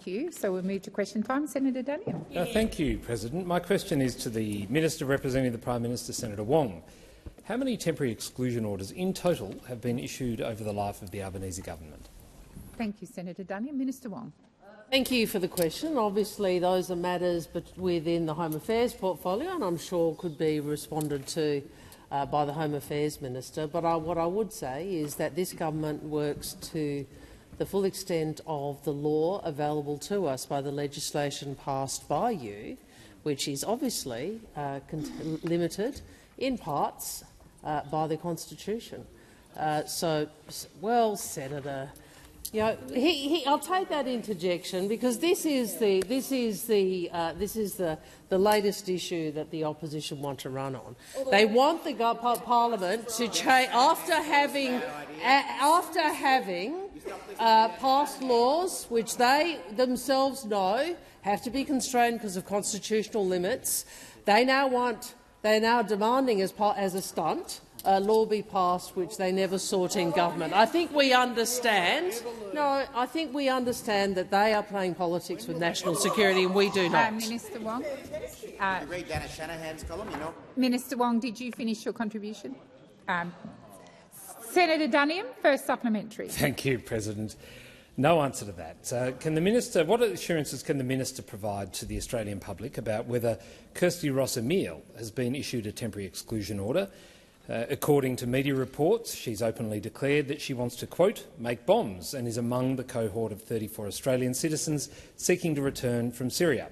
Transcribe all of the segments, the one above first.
Thank you. So we'll move to question time. Senator Daniel. Thank you, President. My question is to the Minister representing the Prime Minister, Senator Wong. How many temporary exclusion orders in total have been issued over the life of the Albanese government? Thank you, Senator Daniel. Minister Wong. Thank you for the question. Obviously, those are matters within the Home Affairs portfolio, and I'm sure could be responded to by the Home Affairs Minister. But what I would say is that this government works to the full extent of the law available to us by the legislation passed by you, which is obviously limited in parts by the Constitution. Well, Senator, you know, I'll take that interjection because this is the latest issue that the opposition want to run on. They want the Parliament to change after having passed laws which they themselves know have to be constrained because of constitutional limits. They're now demanding as a stunt a law be passed which they never sought in government. I think we understand. No, I think we understand that they are playing politics with national security, and we do not. Minister Wong. Minister Wong, did you finish your contribution? Senator Duniam, first supplementary. Thank you, President. No answer to that. What assurances can the minister provide to the Australian public about whether Kirsty Ross-Emile has been issued a temporary exclusion order? According to media reports, she's openly declared that she wants to, quote, make bombs and is among the cohort of 34 Australian citizens seeking to return from Syria.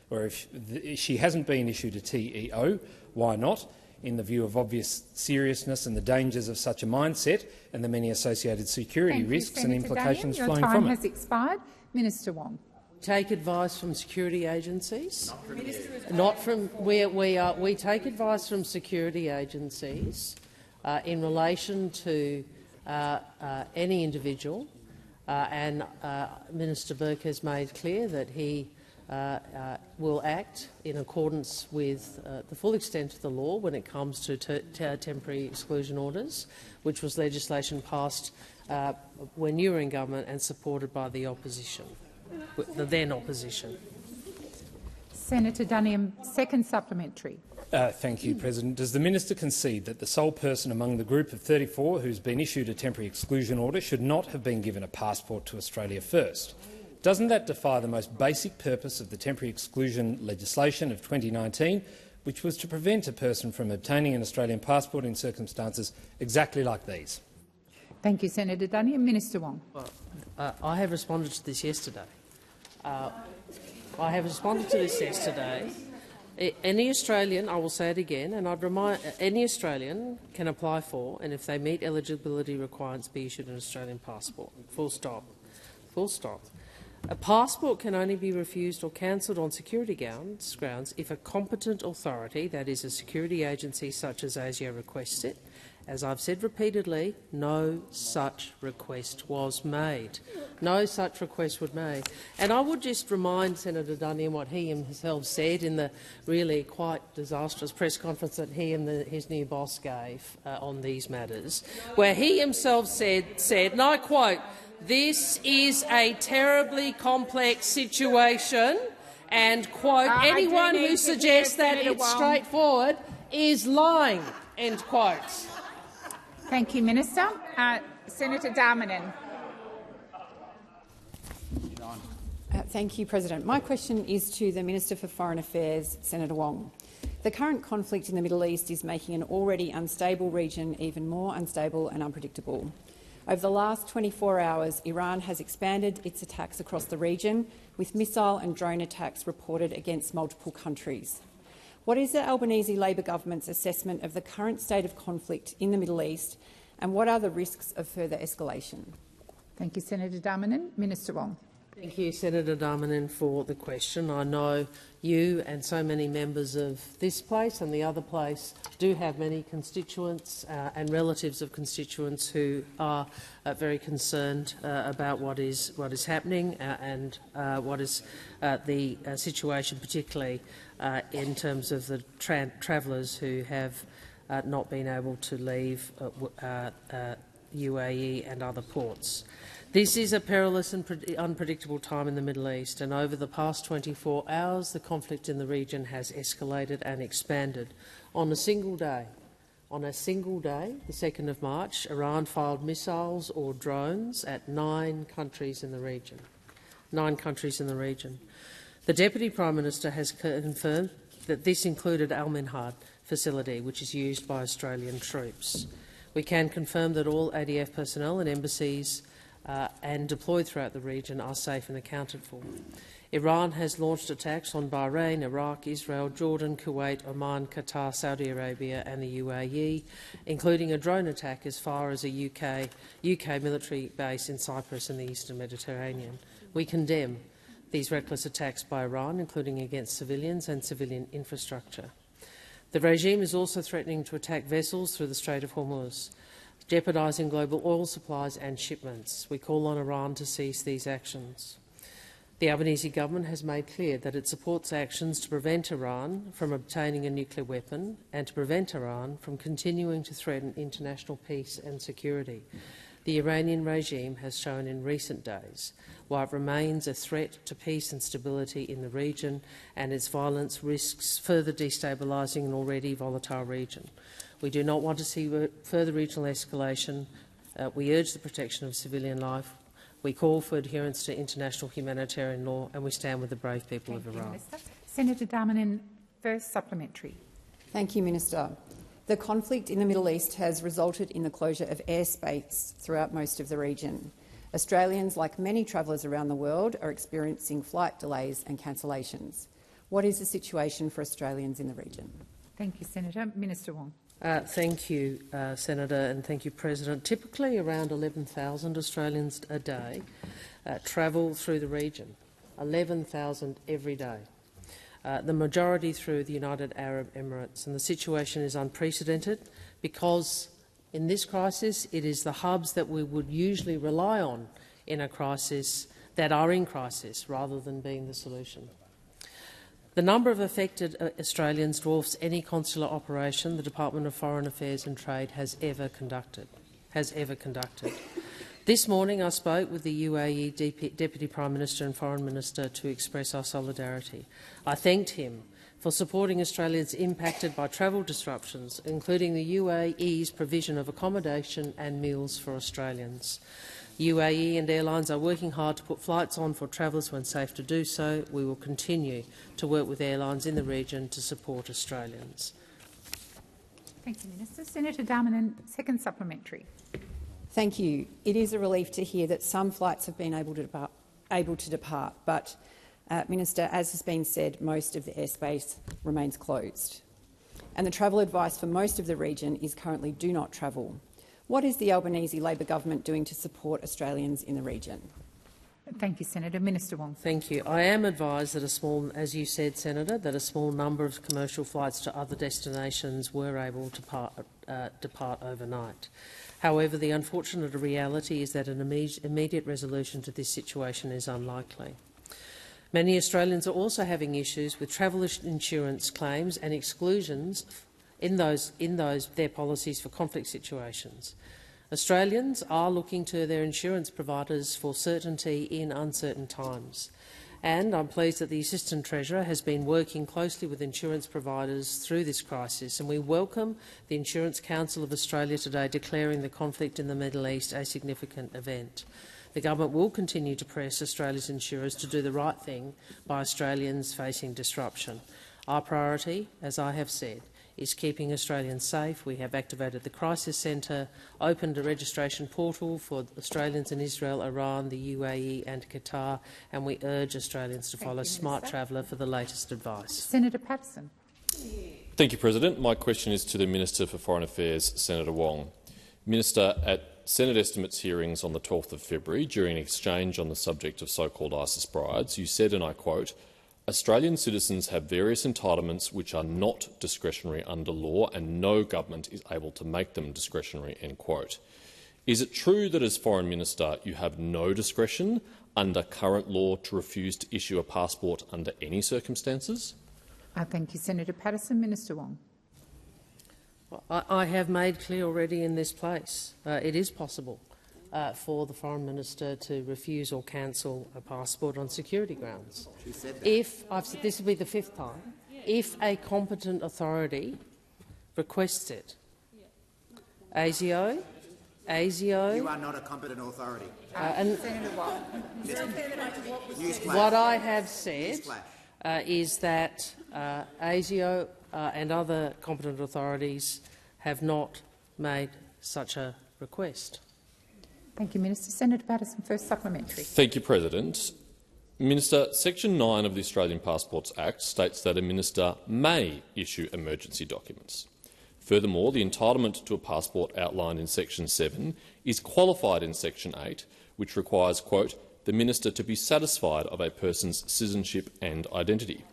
Or if she hasn't been issued a TEO, why not? In the view of obvious seriousness and the dangers of such a mindset and the many associated security risks and implications flowing from it. Your time has expired. Minister Wong. Take advice from security agencies. We take advice from security agencies in relation to any individual, and Minister Burke has made clear that he will act in accordance with the full extent of the law when it comes to temporary exclusion orders, which was legislation passed when you were in government and supported by the opposition. The then opposition. Senator Duniam, second supplementary. Thank you, President. Does the minister concede that the sole person among the group of 34 who's been issued a temporary exclusion order should not have been given a passport to Australia first? Doesn't that defy the most basic purpose of the temporary exclusion legislation of 2019, which was to prevent a person from obtaining an Australian passport in circumstances exactly like these? Thank you, Senator Duniam. Minister Wong. I have responded to this yesterday. Any Australian, I will say it again, and I'd remind any Australian can apply for, and if they meet eligibility requirements, be issued an Australian passport. Full stop. Full stop. A passport can only be refused or cancelled on security grounds if a competent authority, that is a security agency such as ASIO, requests it. As I've said repeatedly, no such request was made. No such request was made. And I would just remind Senator Duniam what he himself said in the really quite disastrous press conference that he and his new boss gave on these matters, where he himself said, and I quote, "This is a terribly complex situation," and, quote, "anyone who suggests that it's straightforward is lying," end quote. Thank you, Minister. Senator Darmanin. Thank you, President. My question is to the Minister for Foreign Affairs, Senator Wong. The current conflict in the Middle East is making an already unstable region even more unstable and unpredictable. Over the last 24 hours, Iran has expanded its attacks across the region, with missile and drone attacks reported against multiple countries. What is the Albanese Labor government's assessment of the current state of conflict in the Middle East, and what are the risks of further escalation? Thank you, Senator Darmanin. Minister Wong. Thank you, Senator Darmanin, for the question. I know you and so many members of this place and the other place do have many constituents and relatives of constituents who are very concerned about what is happening and what is the situation, particularly in terms of the travellers who have not been able to leave UAE and other ports. This is a perilous and unpredictable time in the Middle East, and over the past 24 hours the conflict in the region has escalated and expanded. On a single day, the 2nd of March, Iran fired missiles or drones at 9 countries in the region. 9 countries in the region. The Deputy Prime Minister has confirmed that this included Al Minhad facility, which is used by Australian troops. We can confirm that all ADF personnel and embassies and deployed throughout the region are safe and accounted for. Iran has launched attacks on Bahrain, Iraq, Israel, Jordan, Kuwait, Oman, Qatar, Saudi Arabia and the UAE, including a drone attack as far as a UK military base in Cyprus in the eastern Mediterranean. We condemn these reckless attacks by Iran, including against civilians and civilian infrastructure. The regime is also threatening to attack vessels through the Strait of Hormuz, jeopardising global oil supplies and shipments. We call on Iran to cease these actions. The Albanese government has made clear that it supports actions to prevent Iran from obtaining a nuclear weapon and to prevent Iran from continuing to threaten international peace and security. The Iranian regime has shown in recent days why it remains a threat to peace and stability in the region, and its violence risks further destabilising an already volatile region. We do not want to see further regional escalation. We urge the protection of civilian life. We call for adherence to international humanitarian law, and we stand with the brave people of Iran. Minister. Senator Darmanin, first supplementary. Thank you, Minister. The conflict in the Middle East has resulted in the closure of airspace throughout most of the region. Australians, like many travellers around the world, are experiencing flight delays and cancellations. What is the situation for Australians in the region? Thank you, Senator. Minister Wong. Thank you, Senator, and thank you, President. Typically around 11,000 Australians a day travel through the region, 11,000 every day, the majority through the United Arab Emirates. And the situation is unprecedented because in this crisis it is the hubs that we would usually rely on in a crisis that are in crisis rather than being the solution. The number of affected Australians dwarfs any consular operation the Department of Foreign Affairs and Trade has ever conducted. This morning I spoke with the UAE Deputy Prime Minister and Foreign Minister to express our solidarity. I thanked him for supporting Australians impacted by travel disruptions, including the UAE's provision of accommodation and meals for Australians. UAE and airlines are working hard to put flights on for travellers when safe to do so. We will continue to work with airlines in the region to support Australians. Thank you, Minister. Senator Darmanin, second supplementary. Thank you. It is a relief to hear that some flights have been able to depart, but, Minister, as has been said, most of the airspace remains closed. And the travel advice for most of the region is currently do not travel. What is the Albanese Labor government doing to support Australians in the region? Thank you, Senator. Minister Wong. Thank you. I am advised that as you said, Senator, that a small number of commercial flights to other destinations were able to depart overnight. However, the unfortunate reality is that an immediate resolution to this situation is unlikely. Many Australians are also having issues with travel insurance claims and exclusions in their policies for conflict situations. Australians are looking to their insurance providers for certainty in uncertain times. And I'm pleased that the Assistant Treasurer has been working closely with insurance providers through this crisis, and we welcome the Insurance Council of Australia today declaring the conflict in the Middle East a significant event. The government will continue to press Australia's insurers to do the right thing by Australians facing disruption. Our priority, as I have said, is keeping Australians safe. We have activated the Crisis Centre, opened a registration portal for Australians in Israel, Iran, the UAE and Qatar, and we urge Australians to follow Smart Traveller for the latest advice. Senator Patterson. Thank you, President. My question is to the Minister for Foreign Affairs, Senator Wong. Minister, at Senate estimates hearings on the 12th of February, during an exchange on the subject of so-called ISIS brides, you said, and I quote, "Australian citizens have various entitlements which are not discretionary under law and no government is able to make them discretionary." End quote. Is it true that as Foreign Minister you have no discretion under current law to refuse to issue a passport under any circumstances? Thank you, Senator Patterson. Minister Wong. I have made clear already in this place it is possible for the Foreign Minister to refuse or cancel a passport on security grounds. She said that. This will be the 5th time. If a competent authority requests it, ASIO. You are not a competent authority. Senator Wong. Newsflash. What I have said Newsflash. is that ASIO and other competent authorities have not made such a request. Thank you, Minister. Senator Patterson, first supplementary. Thank you, President. Minister, Section 9 of the Australian Passports Act states that a minister may issue emergency documents. Furthermore, the entitlement to a passport outlined in Section 7 is qualified in Section 8, which requires, quote, the minister to be satisfied of a person's citizenship and identity.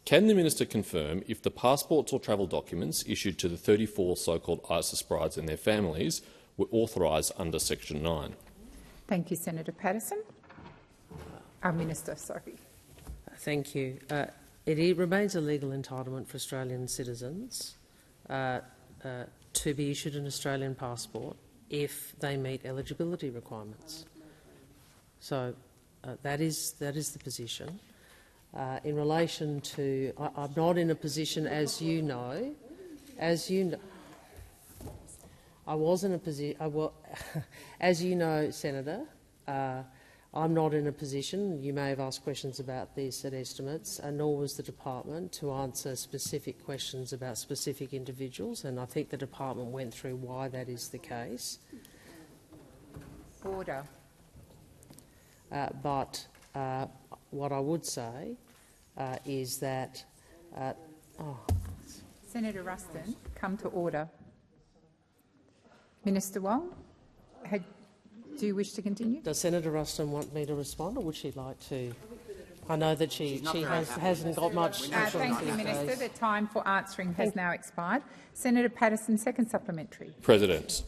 Can the minister confirm if the passports or travel documents issued to the 34 so-called ISIS brides and their families were authorised under Section 9? Thank you, Senator Patterson. Minister, sorry. Thank you. It remains a legal entitlement for Australian citizens to be issued an Australian passport if they meet eligibility requirements. So that is the position. In relation to, I'm not in a position, as you know, I was in a position. As you know, Senator, I'm not in a position, you may have asked questions about these set estimates, nor was the department, to answer specific questions about specific individuals, and I think the department went through why that is the case. Order. But what I would say is that— Senator Ruston, come to order. Minister Wong, do you wish to continue? Does Senator Ruston want me to respond, or would she like to? I know that she hasn't got much. Thank you, Minister. The time for answering has now expired. Senator Patterson, second supplementary. President,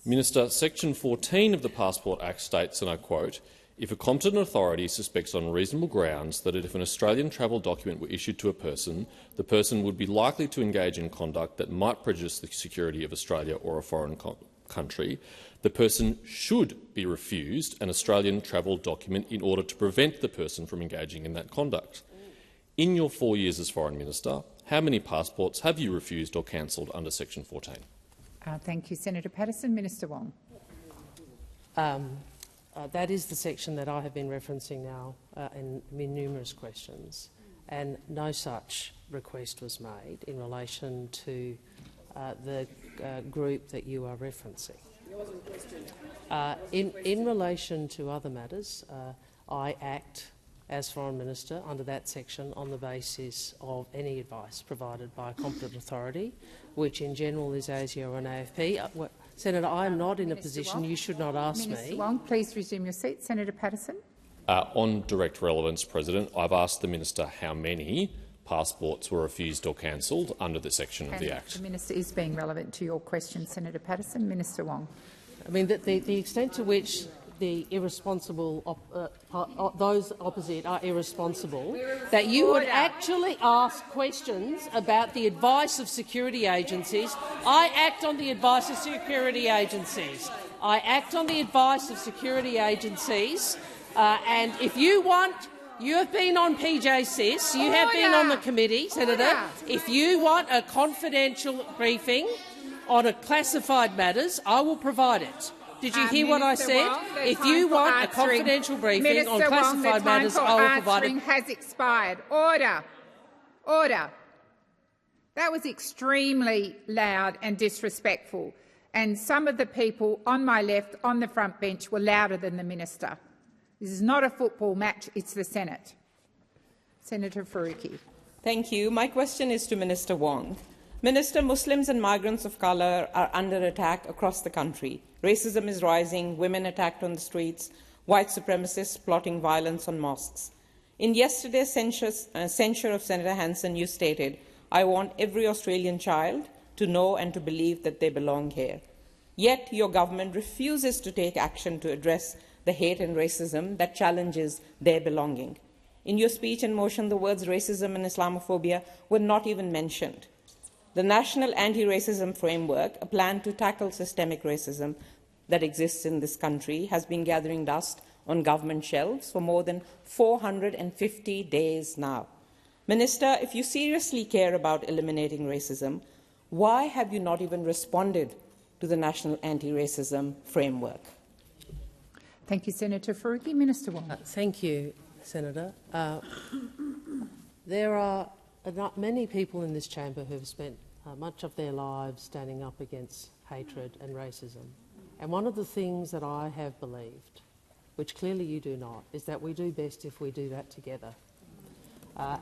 Minister, Section 14 of the Passport Act states, and I quote, if a competent authority suspects on reasonable grounds that if an Australian travel document were issued to a person, the person would be likely to engage in conduct that might prejudice the security of Australia or a foreign country, the person should be refused an Australian travel document in order to prevent the person from engaging in that conduct. In your 4 years as Foreign Minister, how many passports have you refused or cancelled under Section 14? Thank you, Senator Patterson. Minister Wong. That is the section that I have been referencing now in numerous questions, and no such request was made in relation to the group that you are referencing. In relation to other matters, I act as Foreign Minister under that section on the basis of any advice provided by a competent authority, which in general is ASIO and AFP. Senator, I am not in a position— you should not ask me. Minister Wong, please resume your seat. Senator Patterson. On direct relevance, President, I've asked the minister how many passports were refused or cancelled under the section of the Act. The minister is being relevant to your question, Senator Patterson. Minister Wong. I mean, the extent to which the irresponsible, those opposite are irresponsible, that you would actually ask questions about the advice of security agencies. I act on the advice of security agencies. I act on the advice of security agencies, and if you want— you have been on PJSIS, you have been on the committee, Senator. If you want a confidential briefing on classified matters, I will provide it. Did you hear what I said? If you want a confidential briefing on classified matters, I will provide it. Has expired. Order. Order. That was extremely loud and disrespectful, and some of the people on my left on the front bench were louder than the minister. This is not a football match, it's the Senate. Senator Faruqi. Thank you. My question is to Minister Wong. Minister, Muslims and migrants of colour are under attack across the country. Racism is rising, women attacked on the streets, white supremacists plotting violence on mosques. In yesterday's censure of Senator Hanson, you stated, I want every Australian child to know and to believe that they belong here. Yet your government refuses to take action to address the hate and racism that challenges their belonging. In your speech and motion, the words racism and Islamophobia were not even mentioned. The National Anti-Racism Framework, a plan to tackle systemic racism, that exists in this country has been gathering dust on government shelves for more than 450 days now. Minister, if you seriously care about eliminating racism, why have you not even responded to the National Anti-Racism Framework? Thank you, Senator Faruqi. Minister Wong. Thank you, Senator. There are many people in this chamber who have spent much of their lives standing up against hatred and racism. And one of the things that I have believed, which clearly you do not, is that we do best if we do that together.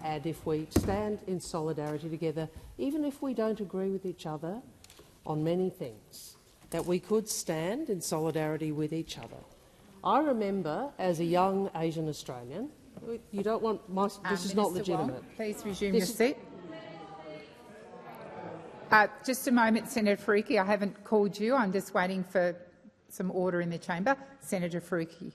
And if we stand in solidarity together, even if we don't agree with each other on many things, that we could stand in solidarity with each other. I remember, as a young Asian Australian, you don't want my, this is not legitimate. Wong, please resume your seat. Just a moment, Senator Faruqi. I haven't called you. I'm just waiting for some order in the chamber. Senator Faruqi.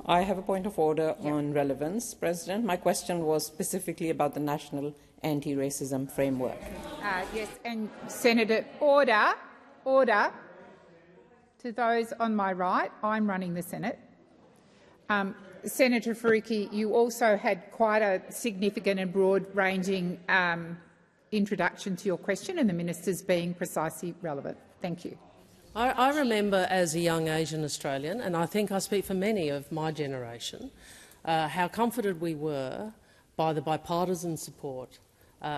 I have a point of order on relevance, President. My question was specifically about the National Anti-Racism Framework. Yes, and Senator, order. To those on my right, I'm running the Senate. Senator Faruqi, you also had quite a significant and broad-ranging introduction to your question, and the minister's being precisely relevant. Thank you. I remember as a young Asian Australian, and I think I speak for many of my generation, how comforted we were by the bipartisan support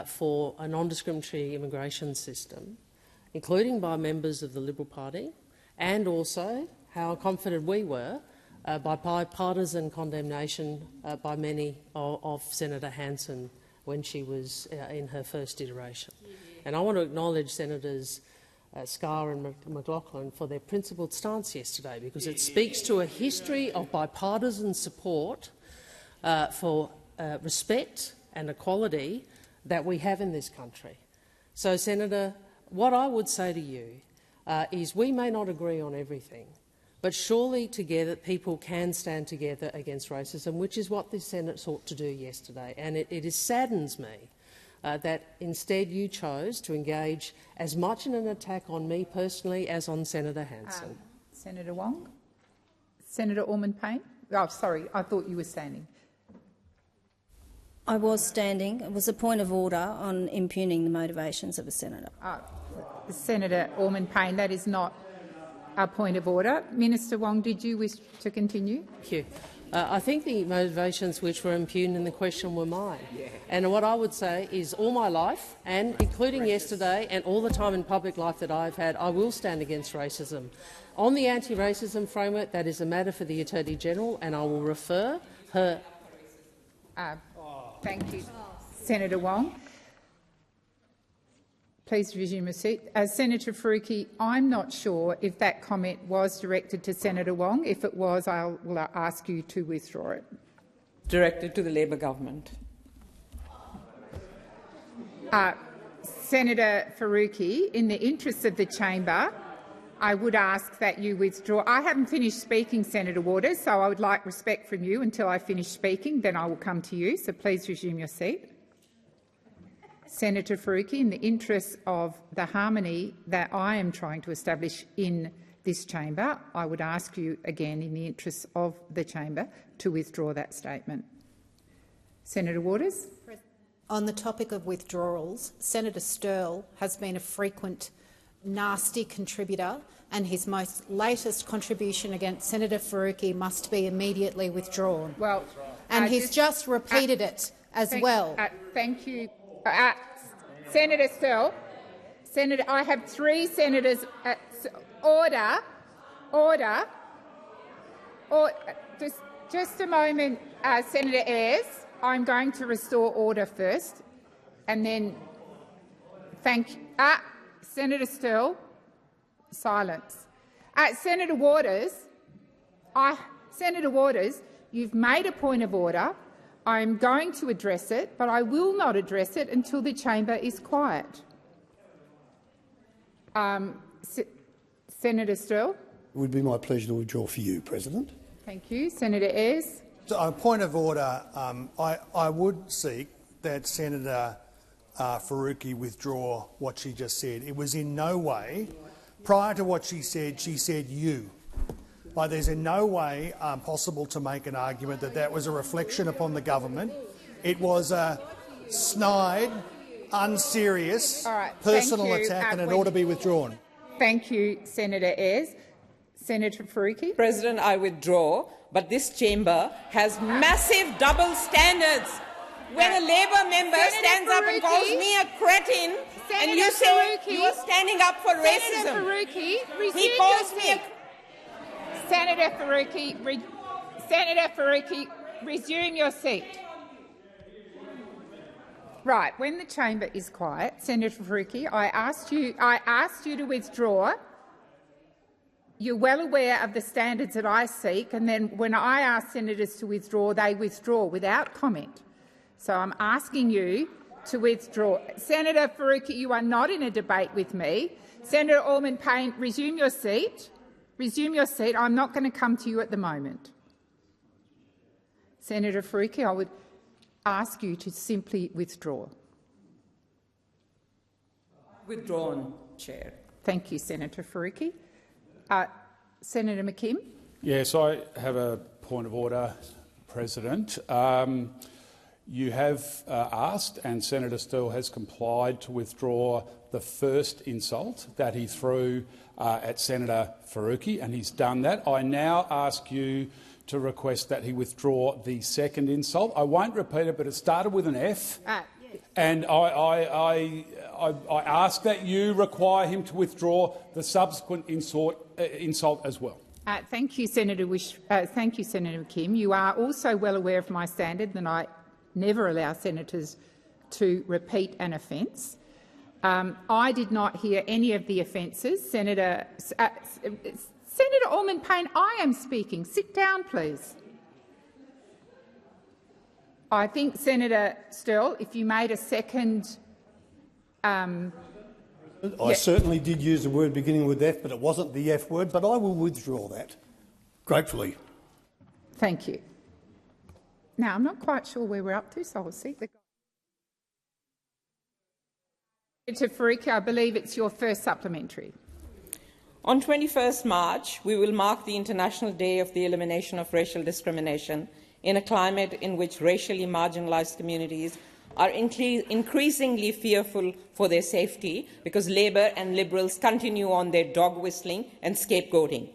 for a non-discriminatory immigration system, including by members of the Liberal Party, and also how confident we were by bipartisan condemnation by many of Senator Hanson when she was in her first iteration. And I want to acknowledge Senators Scarr and McLaughlin for their principled stance yesterday, because it speaks to a history of bipartisan support for respect and equality that we have in this country. So, Senator, what I would say to you is we may not agree on everything, but surely together people can stand together against racism, which is what this Senate sought to do yesterday. And it saddens me that instead you chose to engage as much in an attack on me personally as on Senator Hanson. Senator Wong. Senator Ormond-Payne. Oh, sorry, I thought you were standing. I was standing. It was a point of order on impugning the motivations of a senator. Senator Ormond-Payne, that is not a point of order. Minister Wong, did you wish to continue? Thank you. I think the motivations which were impugned in the question were mine. And what I would say is all my life, and including yesterday and all the time in public life that I've had, I will stand against racism. On the anti-racism framework, that is a matter for the Attorney-General, and I will refer her. Thank you, Senator Wong. Please resume your seat. Senator Faruqi, I'm not sure if that comment was directed to Senator Wong. If it was, I will ask you to withdraw it. Directed to the Labor government. Senator Faruqi, in the interests of the chamber, I would ask that you withdraw. I haven't finished speaking, Senator Waters, so I would like respect from you until I finish speaking. Then I will come to you. So please resume your seat. Senator Faruqi, in the interests of the harmony that I am trying to establish in this chamber, I would ask you again, in the interests of the chamber, to withdraw that statement. Senator Waters. On the topic of withdrawals, Senator Sterle has been a frequent nasty contributor, and his most latest contribution against Senator Faruqi must be immediately withdrawn. Well, and he's just repeated it as well. Thank you. Senator Sterle, Senator, I have three senators. Order. Just a moment, Senator Ayres. I'm going to restore order first, and then thank you. Senator Sterle, silence. Senator Waters, you've made a point of order. I'm going to address it, but I will not address it until the chamber is quiet. Senator Sterle. It would be my pleasure to withdraw for you, President. Thank you. Senator Ayres. So, a point of order. I would seek that Senator Faruqi withdraw what she just said. It was in no way Prior to what she said you. Like, there's in no way possible to make an argument that that was a reflection upon the government. It was a snide, unserious, personal attack, and it ought to be withdrawn. Thank you, Senator Ayres. Senator Faruqi. President, I withdraw, but this chamber has massive double standards. When a Labour member stands up and calls me a cretin, and you say you are standing up for racism, he calls me a... Senator Faruqi, resume your seat. Right, when the chamber is quiet, Senator Faruqi, I asked you to withdraw. You're well aware of the standards that I seek, and then when I ask senators to withdraw, they withdraw without comment. So I'm asking you to withdraw. Senator Faruqi, you are not in a debate with me. Senator Allman-Payne, resume your seat. Resume your seat. I'm not going to come to you at the moment. Senator Faruqi, I would ask you to simply withdraw. Withdrawn, Chair. Thank you, Senator Faruqi. Senator McKim. Yes, I have a point of order, President. You have asked, and Senator Sterle has complied, to withdraw the first insult that he threw at Senator Faruqi, and he's done that. I now ask you to request that he withdraw the second insult. I won't repeat it, but it started with an F, and I ask that you require him to withdraw the subsequent insult as well. Thank you, Senator McKim. You are also well aware of my standard that I never allow senators to repeat an offence. I did not hear any of the offences. Senator Allman-Payne, I am speaking. Sit down, please. I think, Senator Sterle, if you made a second... I certainly did use the word beginning with F, but it wasn't the F word, but I will withdraw that, gratefully. Thank you. Now, I'm not quite sure where we're up to, so I'll see the... Senator Faruqi, I believe it's your first supplementary. On 21st March, we will mark the International Day of the Elimination of Racial Discrimination in a climate in which racially marginalised communities are increasingly fearful for their safety because Labour and Liberals continue on their dog-whistling and scapegoating.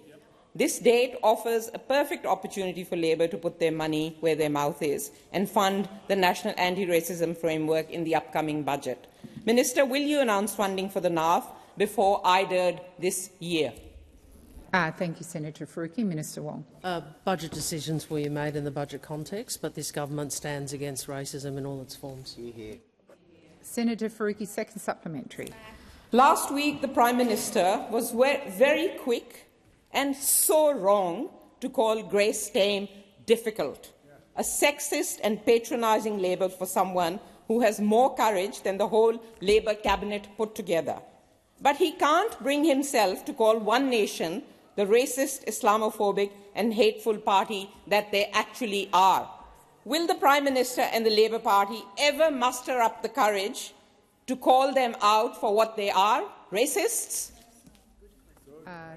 This date offers a perfect opportunity for Labour to put their money where their mouth is and fund the National Anti-Racism Framework in the upcoming budget. Minister, will you announce funding for the NAF before IDIRD this year? Thank you, Senator Faruqi. Minister Wong. Budget decisions will be made in the budget context, but this government stands against racism in all its forms. Senator Faruqi, second supplementary. Last week, the Prime Minister was very quick and so wrong to call Grace Tame difficult, a sexist and patronising label for someone who has more courage than the whole Labour cabinet put together. But he can't bring himself to call One Nation the racist, Islamophobic and hateful party that they actually are. Will the Prime Minister and the Labour Party ever muster up the courage to call them out for what they are, racists?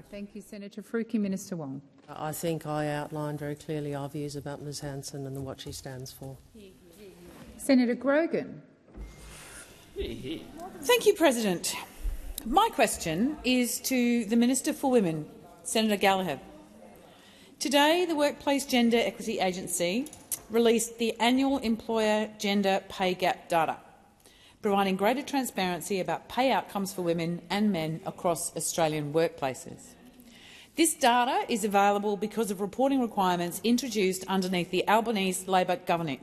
Thank you, Senator Faruqi. Minister Wong. I think I outlined very clearly our views about Ms Hanson and what she stands for. Senator Grogan. Thank you, President. My question is to the Minister for Women, Senator Gallagher. Today, the Workplace Gender Equity Agency released the annual employer gender pay gap data, providing greater transparency about pay outcomes for women and men across Australian workplaces. This data is available because of reporting requirements introduced underneath the Albanese Labor government.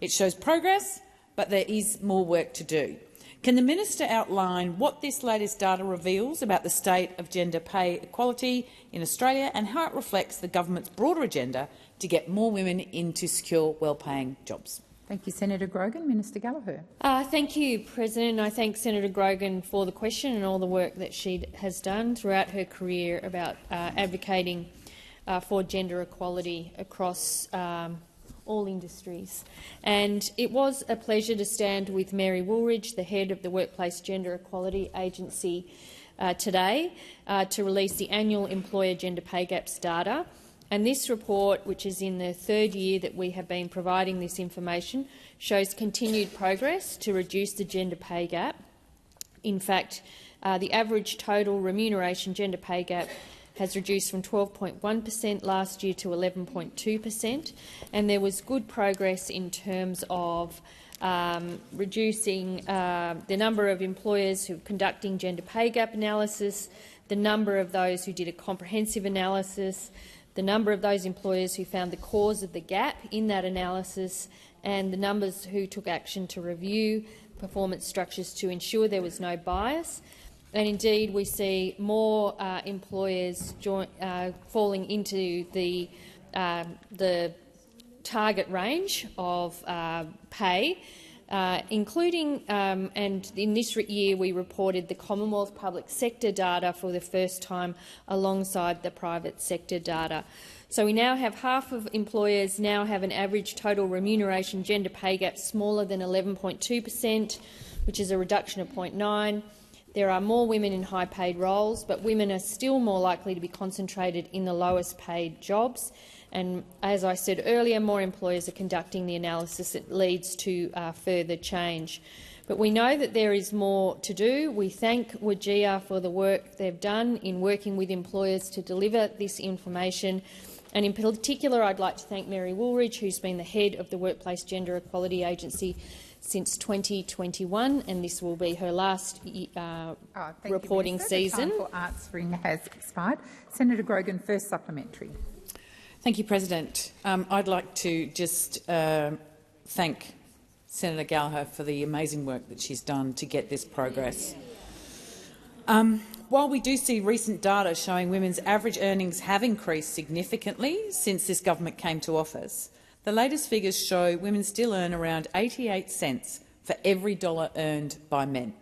It shows progress, but there is more work to do. Can the minister outline what this latest data reveals about the state of gender pay equality in Australia and how it reflects the government's broader agenda to get more women into secure, well-paying jobs? Thank you, Senator Grogan. Minister Gallagher. Thank you, President. I thank Senator Grogan for the question and all the work that she has done throughout her career about advocating for gender equality across all industries. And it was a pleasure to stand with Mary Woolridge, the head of the Workplace Gender Equality Agency, today to release the annual employer gender pay gaps data. And this report, which is in the third year that we have been providing this information, shows continued progress to reduce the gender pay gap. In fact, the average total remuneration gender pay gap has reduced from 12.1% last year to 11.2%, and there was good progress in terms of reducing the number of employers who are conducting gender pay gap analysis, the number of those who did a comprehensive analysis, the number of those employers who found the cause of the gap in that analysis, and the numbers who took action to review performance structures to ensure there was no bias. And indeed, we see more employers falling into the target range of pay, including, and in this year we reported the Commonwealth public sector data for the first time alongside the private sector data. So we now have half of employers now have an average total remuneration gender pay gap smaller than 11.2%, which is a reduction of 0.9. There are more women in high-paid roles, but women are still more likely to be concentrated in the lowest-paid jobs. And as I said earlier, more employers are conducting the analysis that leads to further change. But we know that there is more to do. We thank WGEA for the work they've done in working with employers to deliver this information. And in particular, I'd like to thank Mary Woolridge, who's been the head of the Workplace Gender Equality Agency since 2021, and this will be her last reporting season. The time for answering has expired. Senator Grogan, first supplementary. Thank you, President. I'd like to just thank Senator Gallagher for the amazing work that she's done to get this progress. While we do see recent data showing women's average earnings have increased significantly since this government came to office, the latest figures show women still earn around 88 cents for every dollar earned by men.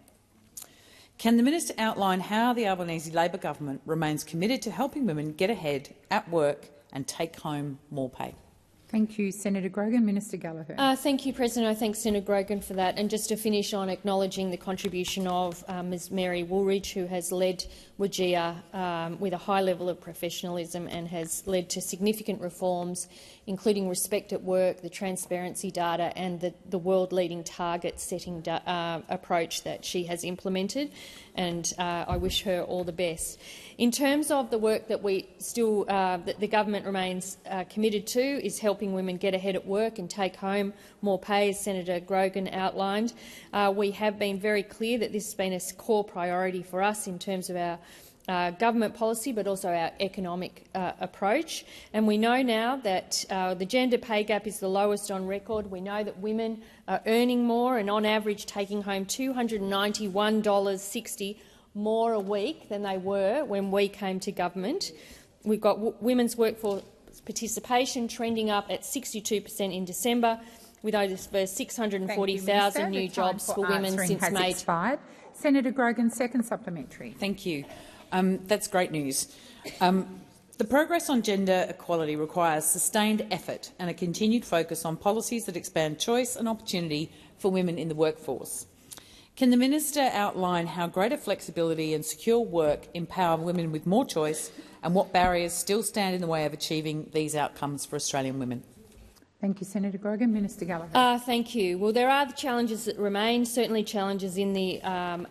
Can the minister outline how the Albanese Labor government remains committed to helping women get ahead at work and take home more pay? Thank you, Senator Grogan. Minister Gallagher. Thank you, President. I thank Senator Grogan for that. And just to finish on acknowledging the contribution of Ms Mary Woolridge, who has led WGEA with a high level of professionalism and has led to significant reforms, including Respect at Work, the transparency data and the world-leading target-setting approach that she has implemented. And I wish her all the best. In terms of the work that that the government remains committed to is helping women get ahead at work and take home more pay, as Senator Grogan outlined. We have been very clear that this has been a core priority for us in terms of our government policy, but also our economic approach. And we know now that the gender pay gap is the lowest on record. We know that women are earning more and, on average, taking home $291.60 more a week than they were when we came to government. We've got women's workforce participation trending up at 62% in December, with over 640,000 new jobs for women since May. Senator Grogan, second supplementary. Thank you. That's great news. The progress on gender equality requires sustained effort and a continued focus on policies that expand choice and opportunity for women in the workforce. Can the minister outline how greater flexibility and secure work empower women with more choice, and what barriers still stand in the way of achieving these outcomes for Australian women? Thank you, Senator Grogan. Minister Gallagher. Thank you. Well, there are the challenges that remain, certainly challenges in the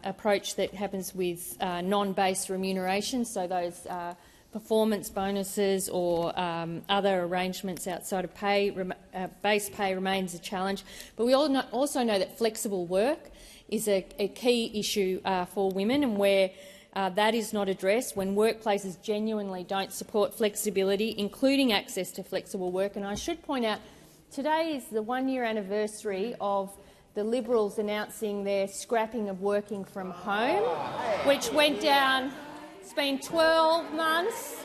approach that happens with non-based remuneration, so those performance bonuses or other arrangements outside of pay. Base pay remains a challenge. But we also know that flexible work is a key issue for women, and where that is not addressed, when workplaces genuinely don't support flexibility, including access to flexible work. And I should point out, today is the one-year anniversary of the Liberals announcing their scrapping of working from home, which went down. It's been 12 months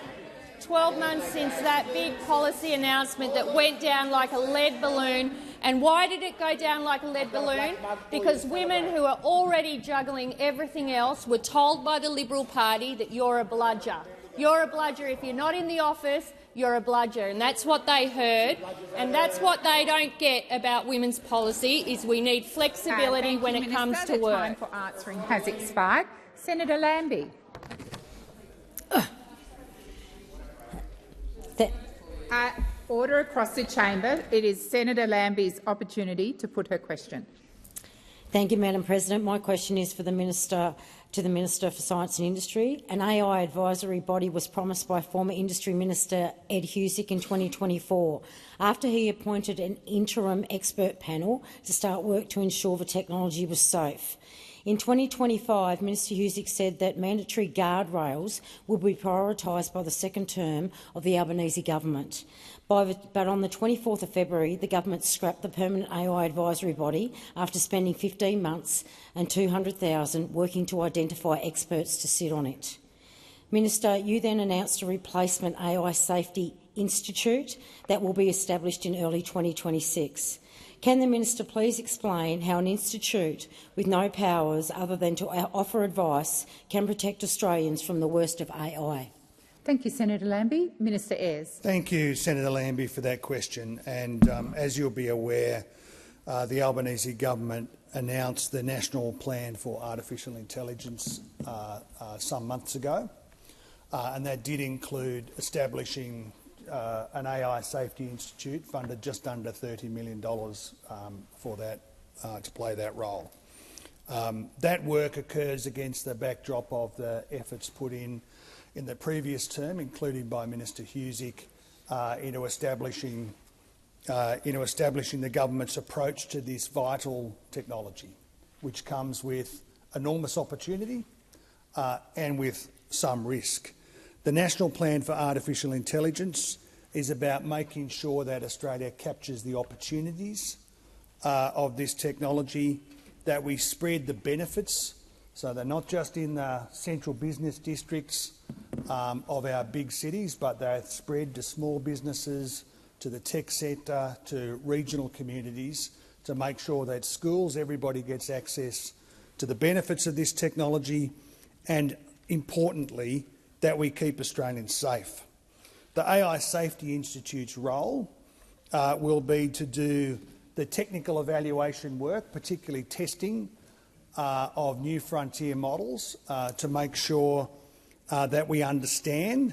since that big policy announcement that went down like a lead balloon. And why did it go down like a lead balloon? Because women who are already juggling everything else were told by the Liberal Party that you're a bludger. You're a bludger. If you're not in the office, you're a bludger. And that's what they heard. And that's what they don't get about women's policy, is we need flexibility when it comes to work. The time for answering has expired. Senator Lambie. Order across the chamber. It is Senator Lambie's opportunity to put her question. Thank you, Madam President. My question is for the Minister for Science and Industry. An AI advisory body was promised by former Industry Minister Ed Husic in 2024 after he appointed an interim expert panel to start work to ensure the technology was safe. In 2025, Minister Husic said that mandatory guardrails would be prioritised by the second term of the Albanese government. But on the 24th of February, the government scrapped the permanent AI advisory body after spending 15 months and $200,000 working to identify experts to sit on it. Minister, you then announced a replacement AI Safety Institute that will be established in early 2026. Can the minister please explain how an institute with no powers other than to offer advice can protect Australians from the worst of AI? Thank you, Senator Lambie. Minister Ayres. Thank you, Senator Lambie, for that question. And as you'll be aware, the Albanese government announced the National Plan for Artificial Intelligence some months ago, and that did include establishing an AI Safety Institute funded just under $30 million for that to play that role. That work occurs against the backdrop of the efforts put in the previous term, including by Minister Husic, into establishing the government's approach to this vital technology, which comes with enormous opportunity and with some risk. The National Plan for Artificial Intelligence is about making sure that Australia captures the opportunities of this technology, that we spread the benefits, so they're not just in the central business districts of our big cities, but they're spread to small businesses, to the tech sector, to regional communities, to make sure that schools, everybody gets access to the benefits of this technology, and importantly, that we keep Australians safe. The AI Safety Institute's role will be to do the technical evaluation work, particularly testing of new frontier models, to make sure that we understand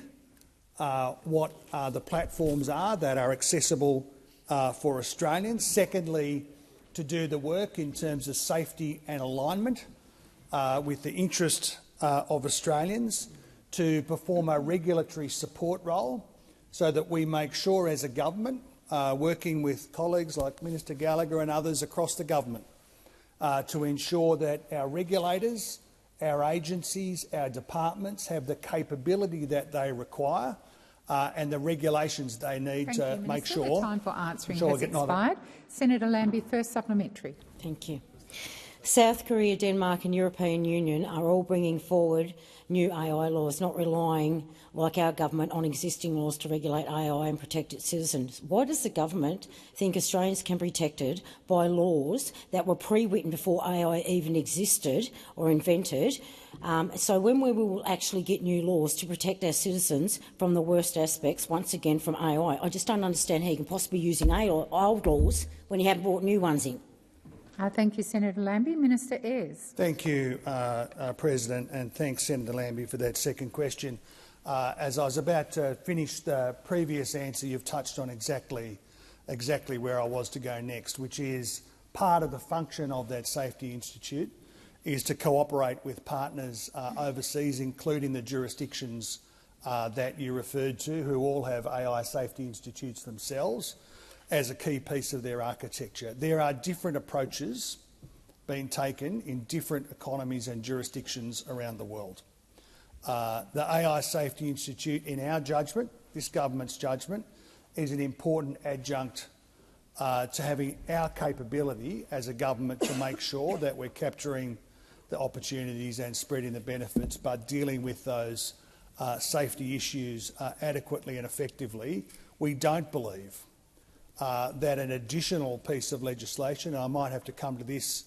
what the platforms are that are accessible for Australians. Secondly, to do the work in terms of safety and alignment with the interest of Australians, to perform a regulatory support role so that we make sure as a government, working with colleagues like Minister Gallagher and others across the government, to ensure that our regulators, our agencies, our departments have the capability that they require and the regulations they need to make sure. The time for answering has expired. Senator Lambie, first supplementary. Thank you. South Korea, Denmark and European Union are all bringing forward new AI laws, not relying, like our government, on existing laws to regulate AI and protect its citizens. Why does the government think Australians can be protected by laws that were pre-written before AI even existed or invented? So when we will actually get new laws to protect our citizens from the worst aspects, once again, from AI? I just don't understand how you can possibly be using old laws when you haven't brought new ones in. Thank you, Senator Lambie. Minister Ayres. Thank you, President, and thanks, Senator Lambie, for that second question. As I was about to finish the previous answer, you've touched on exactly where I was to go next, which is part of the function of that Safety Institute is to cooperate with partners overseas, including the jurisdictions that you referred to, who all have AI Safety Institutes themselves, as a key piece of their architecture. There are different approaches being taken in different economies and jurisdictions around the world. The AI Safety Institute, in our judgment, this government's judgment, is an important adjunct to having our capability as a government to make sure that we're capturing the opportunities and spreading the benefits, but dealing with those safety issues adequately and effectively. We don't believe that an additional piece of legislation, and I might have to come to this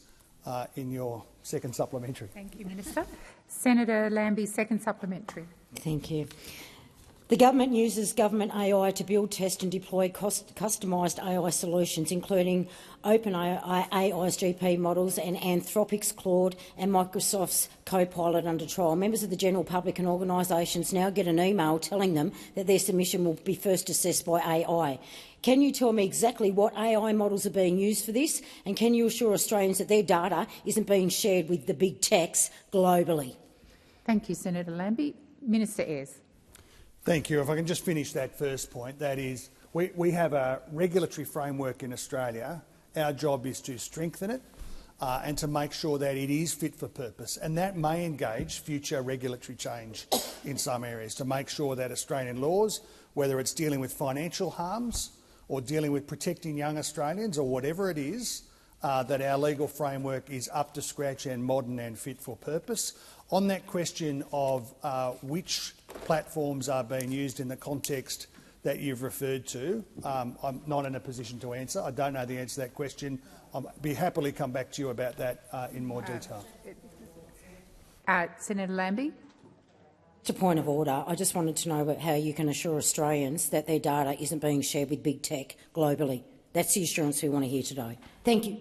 in your second supplementary. Thank you, Minister. Senator Lambie, second supplementary. Thank you. The government uses government AI to build, test and deploy customised AI solutions, including OpenAI's GP models and Anthropic's Claude and Microsoft's Copilot under trial. Members of the general public and organisations now get an email telling them that their submission will be first assessed by AI. Can you tell me exactly what AI models are being used for this, and can you assure Australians that their data isn't being shared with the big techs globally? Thank you, Senator Lambie. Minister Ayres. Thank you. If I can just finish that first point, that is, we have a regulatory framework in Australia. Our job is to strengthen it and to make sure that it is fit for purpose, and that may engage future regulatory change in some areas to make sure that Australian laws, whether it's dealing with financial harms or dealing with protecting young Australians or whatever it is, that our legal framework is up to scratch and modern and fit for purpose. On that question of which platforms are being used in the context that you've referred to, I'm not in a position to answer. I don't know the answer to that question. I'll be happily come back to you about that in more detail. Senator Lambie. It's a point of order. I just wanted to know about how you can assure Australians that their data isn't being shared with big tech globally. That's the assurance we want to hear today. Thank you.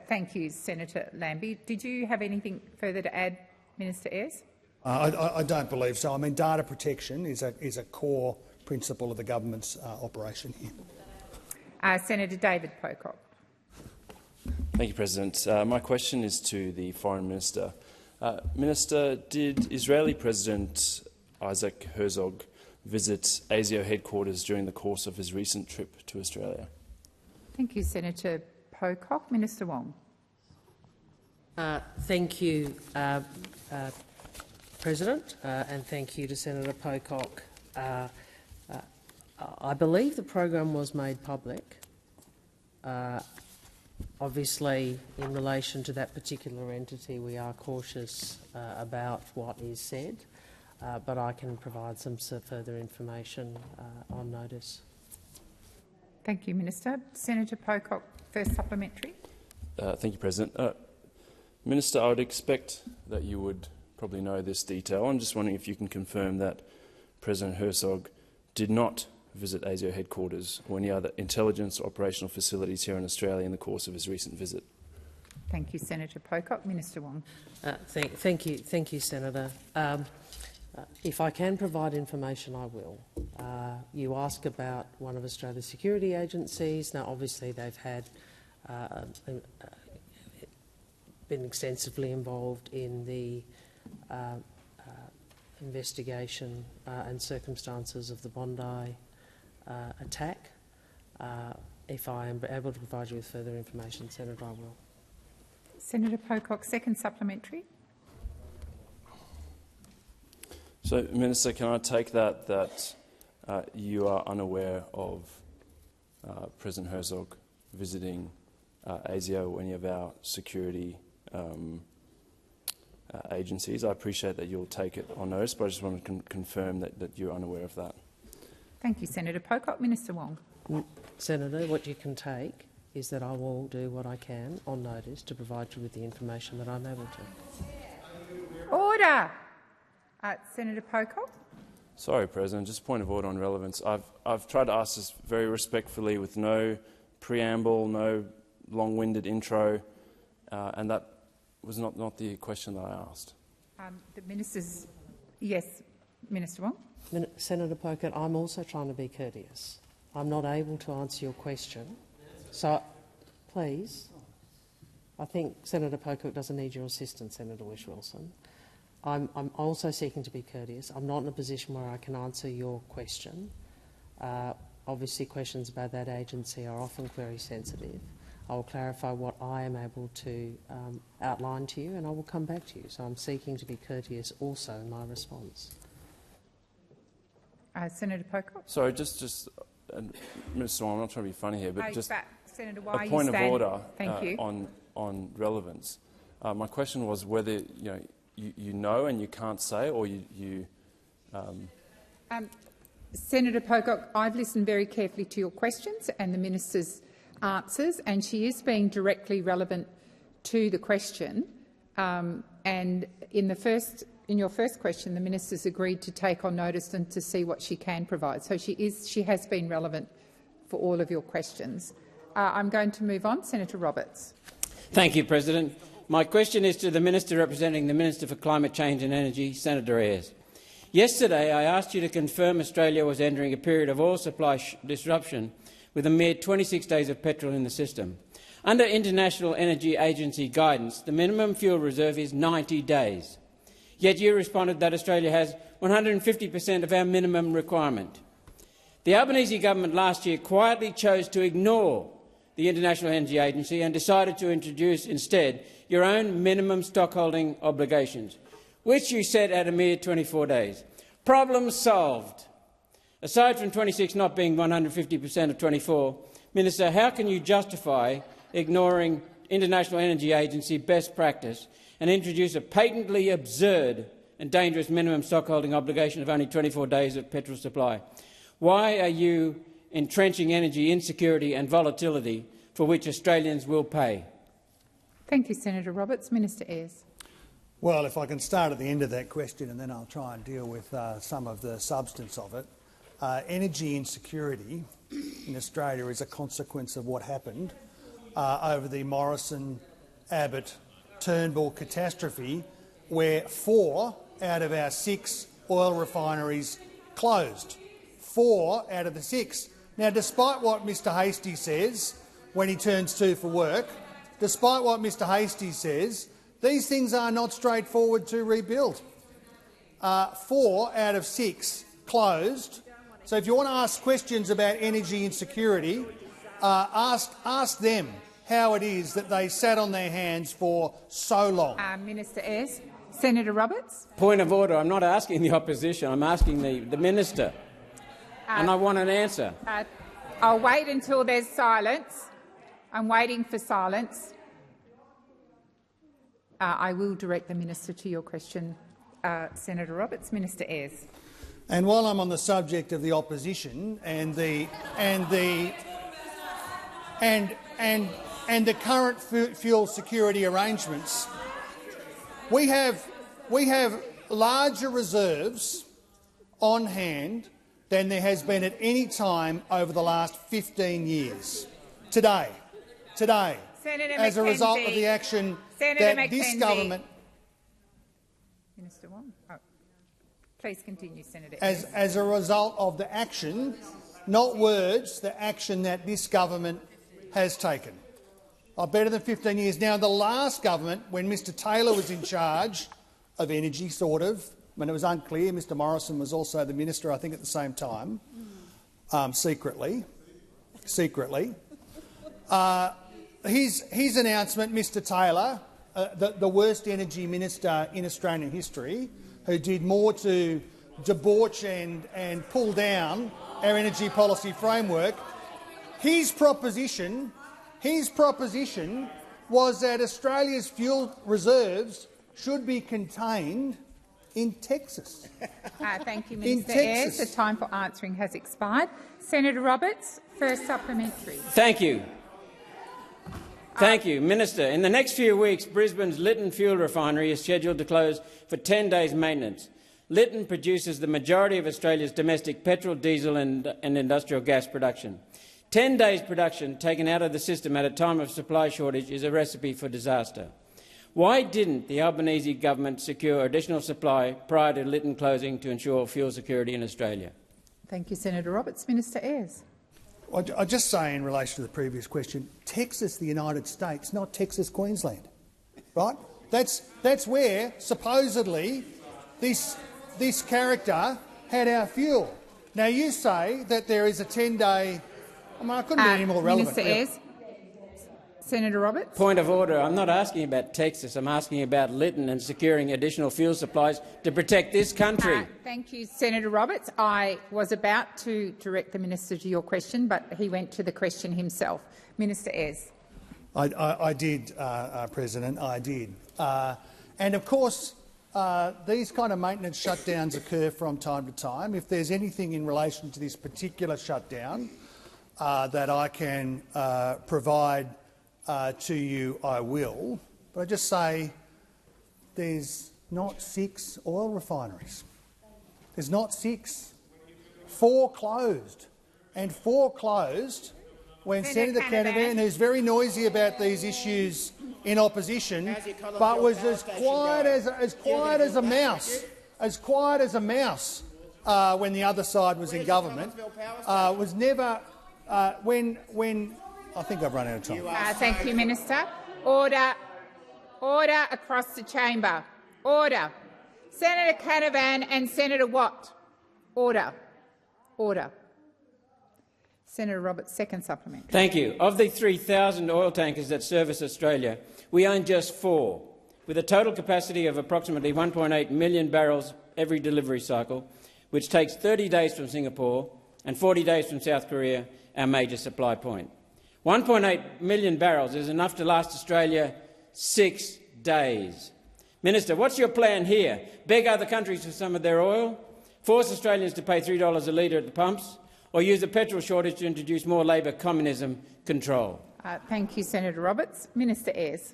Thank you, Senator Lambie. Did you have anything further to add, Minister Ayres? I don't believe so. I mean, data protection is a core principle of the government's operation here. Senator David Pocock. Thank you, President. My question is to the Foreign Minister. Minister, did Israeli President Isaac Herzog visit ASIO headquarters during the course of his recent trip to Australia? Thank you, Senator Pocock. Minister Wong. Thank you, President, and thank you to Senator Pocock. I believe the program was made public. Obviously, in relation to that particular entity, we are cautious about what is said, but I can provide some further information on notice. Thank you, Minister. Senator Pocock, first supplementary. Thank you, President. Minister, I would expect that you would probably know this detail. I'm just wondering if you can confirm that President Herzog did not visit ASIO headquarters or any other intelligence or operational facilities here in Australia in the course of his recent visit. Thank you, Senator Pocock. Minister Wong. Thank you, Senator. If I can provide information, I will. You ask about one of Australia's security agencies. Now, obviously, they've had been extensively involved in the investigation and circumstances of the Bondi attack. If I am able to provide you with further information, Senator, I will. Senator Pocock, second supplementary. So, Minister, can I take that you are unaware of President Herzog visiting ASIO or any of our security agencies? I appreciate that you'll take it on notice, but I just want to confirm that you're unaware of that. Thank you, Senator Pocock. Minister Wong. Senator, what you can take is that I will do what I can on notice to provide you with the information that I'm able to. Order. Senator Pocock. Sorry, President. Just point of order on relevance. I've tried to ask this very respectfully with no preamble, no long-winded intro, and that was not the question that I asked. The minister's yes, Minister Wong. Senator Pocock, I'm also trying to be courteous. I'm not able to answer your question, so please. I think Senator Pocock doesn't need your assistance, Senator Whish-Wilson. I'm also seeking to be courteous. I'm not in a position where I can answer your question. Obviously, questions about that agency are often very sensitive. I will clarify what I am able to outline to you, and I will come back to you. So I'm seeking to be courteous also in my response. Senator Pocock. Sorry, just Minister Wong, I'm not trying to be funny here, but just Senator, why a point of order on relevance. My question was whether you know and you can't say, or you. Senator Pocock, I've listened very carefully to your questions and the minister's answers, and she is being directly relevant to the question. And in the first in your first question, the minister's agreed to take on notice and to see what she can provide. So she has been relevant for all of your questions. I'm going to move on. Senator Roberts. Thank you, President. My question is to the Minister representing the Minister for Climate Change and Energy, Senator Ayres. Yesterday, I asked you to confirm Australia was entering a period of oil supply disruption with a mere 26 days of petrol in the system. Under International Energy Agency guidance, the minimum fuel reserve is 90 days. Yet you responded that Australia has 150% of our minimum requirement. The Albanese government last year quietly chose to ignore the International Energy Agency and decided to introduce instead your own minimum stockholding obligations, which you set at a mere 24 days. Problem solved. Aside from 26 not being 150% of 24, Minister, how can you justify ignoring International Energy Agency best practice and introduce a patently absurd and dangerous minimum stockholding obligation of only 24 days of petrol supply? Why are you entrenching energy insecurity and volatility for which Australians will pay? Thank you, Senator Roberts. Minister Ayres. Well, if I can start at the end of that question and then I'll try and deal with some of the substance of it. Energy insecurity in Australia is a consequence of what happened over the Morrison-Abbott-Turnbull catastrophe, where 4 out of our 6 oil refineries closed. 4 out of the 6. Now, despite what Mr Hastie says when he turns to for work, despite what Mr Hastie says, these things are not straightforward to rebuild. 4 out of 6 closed. So if you want to ask questions about energy insecurity, ask them how it is that they sat on their hands for so long. Minister Ayres. Senator Roberts. Point of order. I'm not asking the opposition. I'm asking the minister. And I want an answer. I'll wait until there's silence. I'm waiting for silence. I will direct the minister to your question, Senator Roberts. Minister Ayres. And while I'm on the subject of the opposition and the current fuel security arrangements, we have larger reserves on hand than there has been at any time over the last 15 years. Today, as a result of the action that this government. Minister Wong. Oh. Please continue, Senator Ayres. As a result of the action, not words, the action that this government has taken. Better than 15 years. Now, the last government, when Mr Taylor was in charge of energy, when it was unclear, Mr Morrison was also the minister, I think, at the same time, secretly. His announcement, Mr Taylor, the worst energy minister in Australian history, who did more to debauch and pull down our energy policy framework, his proposition was that Australia's fuel reserves should be contained in Texas. Thank you, Minister Ayres. The time for answering has expired. Senator Roberts, first supplementary. Thank you. Thank you, Minister. In the next few weeks, Brisbane's Lytton fuel refinery is scheduled to close for 10 days' maintenance. Lytton produces the majority of Australia's domestic petrol, diesel and industrial gas production. 10 days' production taken out of the system at a time of supply shortage is a recipe for disaster. Why didn't the Albanese government secure additional supply prior to Lytton closing to ensure fuel security in Australia? Thank you, Senator Roberts. Minister Ayres. I'll just say in relation to the previous question, Texas, the United States, not Texas, Queensland. Right? That's where, supposedly, this character had our fuel. Now, you say that there is a 10-day... I couldn't be any more relevant. Minister Ayres. Senator Roberts. Point of order. I'm not asking about Texas. I'm asking about Lytton and securing additional fuel supplies to protect this country. Thank you, Senator Roberts. I was about to direct the minister to your question, but he went to the question himself. Minister Ayres. I did, President. I did. And of course, these kind of maintenance shutdowns occur from time to time. If there's anything in relation to this particular shutdown that I can provide to you, I will. But I just say there's not 6 oil refineries. There's not 6. 4 closed. And 4 closed when Senator Canavan, who's very noisy about these issues in opposition, but was as quiet as a mouse when the other side was in government, was never when I think I've run out of time. Thank you, Minister. Order. Order across the chamber. Order. Senator Canavan and Senator Watt. Order. Order. Senator Roberts, second supplementary. Thank you. Of the 3,000 oil tankers that service Australia, we own just 4, with a total capacity of approximately 1.8 million barrels every delivery cycle, which takes 30 days from Singapore and 40 days from South Korea, our major supply point. 1.8 million barrels is enough to last Australia 6 days. Minister, what's your plan here? Beg other countries for some of their oil? Force Australians to pay $3 a litre at the pumps? Or use a petrol shortage to introduce more Labor communism control? Thank you, Senator Roberts. Minister Ayres.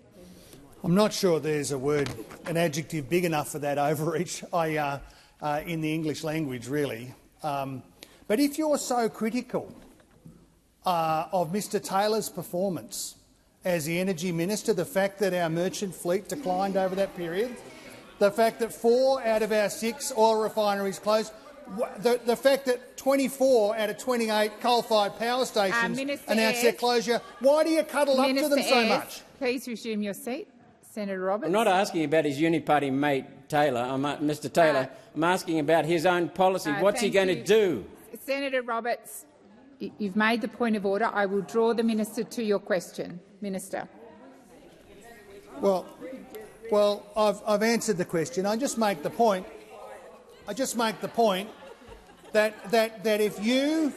I'm not sure there's an adjective big enough for that overreach in the English language, really. But if you're so critical of Mr Taylor's performance as the Energy Minister, the fact that our merchant fleet declined over that period, the fact that 4 out of our 6 oil refineries closed, the fact that 24 out of 28 coal-fired power stations announced their closure, why do you cuddle up to them so much? Please resume your seat. Senator Roberts. I'm not asking about his uniparty mate Taylor, Mr Taylor. I'm asking about his own policy. What's he going to do? Senator Roberts, you've made the point of order. I will draw the minister to your question. Minister. Well, I've answered the question. I just make the point. That if you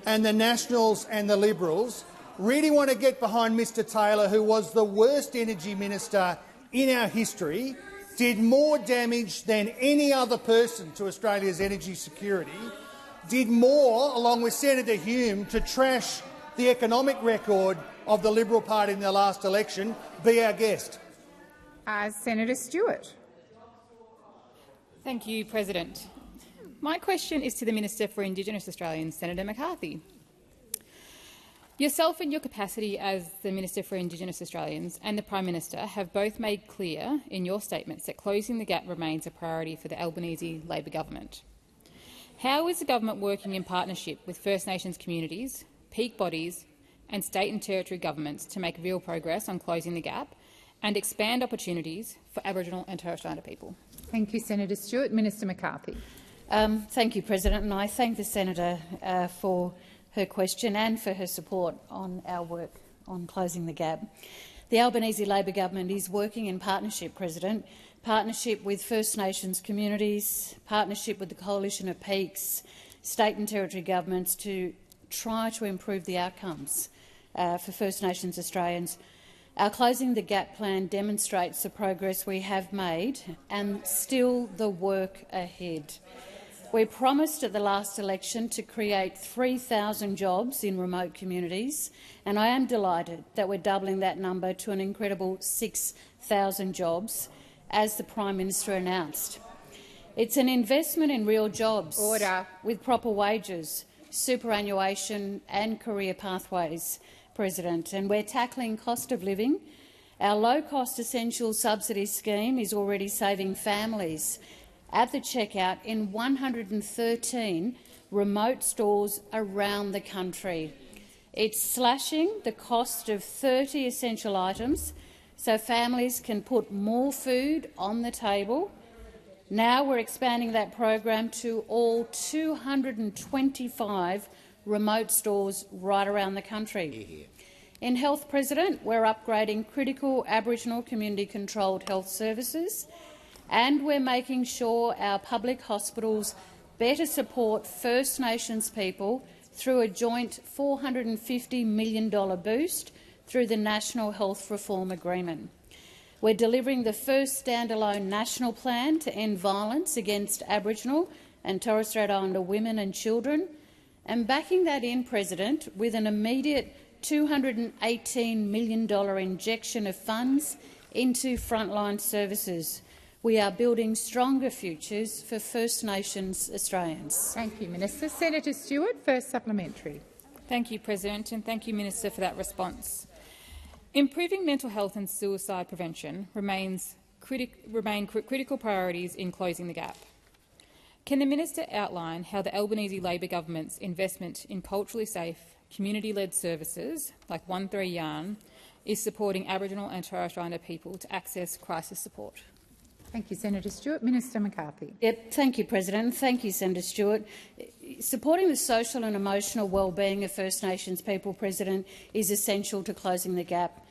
and the Nationals and the Liberals really want to get behind Mr Taylor, who was the worst energy minister in our history, did more damage than any other person to Australia's energy security, did more, along with Senator Hume, to trash the economic record of the Liberal Party in their last election, be our guest. Senator Stewart. Thank you, President. My question is to the Minister for Indigenous Australians, Senator McCarthy. Yourself in your capacity as the Minister for Indigenous Australians and the Prime Minister have both made clear in your statements that closing the gap remains a priority for the Albanese Labor government. How is the government working in partnership with First Nations communities, peak bodies and state and territory governments to make real progress on closing the gap and expand opportunities for Aboriginal and Torres Strait Islander people? Thank you, Senator Stewart. Minister McCarthy. Thank you, President, and I thank the senator for her question and for her support on our work on closing the gap. The Albanese Labor government is working in partnership, President, partnership with First Nations communities, partnership with the Coalition of Peaks, state and territory governments to try to improve the outcomes for First Nations Australians. Our Closing the Gap plan demonstrates the progress we have made and still the work ahead. We promised at the last election to create 3,000 jobs in remote communities, and I am delighted that we're doubling that number to an incredible 6,000 jobs, as the Prime Minister announced. It's an investment in real jobs with proper wages, superannuation and career pathways, President, and we're tackling cost of living. Our low-cost essential subsidy scheme is already saving families at the checkout in 113 remote stores around the country. It's slashing the cost of 30 essential items so families can put more food on the table. Now we're expanding that program to all 225 remote stores right around the country. In health, President, we're upgrading critical Aboriginal community-controlled health services, and we're making sure our public hospitals better support First Nations people through a joint $450 million boost through the National Health Reform Agreement. We're delivering the first standalone national plan to end violence against Aboriginal and Torres Strait Islander women and children, and backing that in, President, with an immediate $218 million injection of funds into frontline services. We are building stronger futures for First Nations Australians. Thank you, Minister. Senator Stewart, first supplementary. Thank you, President, and thank you, Minister, for that response. Improving mental health and suicide prevention remain critical priorities in closing the gap. Can the minister outline how the Albanese Labor government's investment in culturally safe, community-led services like 13 Yarn is supporting Aboriginal and Torres Strait Islander people to access crisis support? Thank you, Senator Stewart. Minister McCarthy. Thank you, President. Thank you, Senator Stewart. Supporting the social and emotional well-being of First Nations people, President, is essential to closing the gap.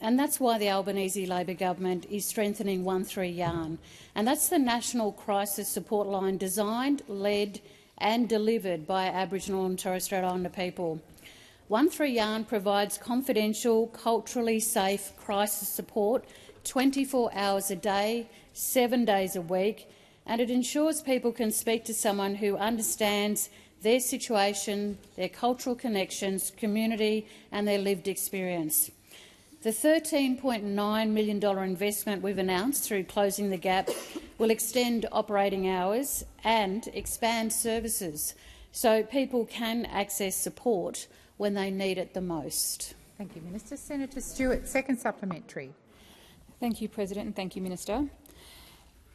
And that's why the Albanese Labor government is strengthening 13 Yarn. And that's the national crisis support line designed, led and delivered by Aboriginal and Torres Strait Islander people. 13 Yarn provides confidential, culturally safe crisis support 24 hours a day, 7 days a week, and it ensures people can speak to someone who understands their situation, their cultural connections, community and their lived experience. The $13.9 million investment we've announced through Closing the Gap will extend operating hours and expand services so people can access support when they need it the most. Thank you, Minister. Senator Stewart, second supplementary. Thank you, President, and thank you, Minister.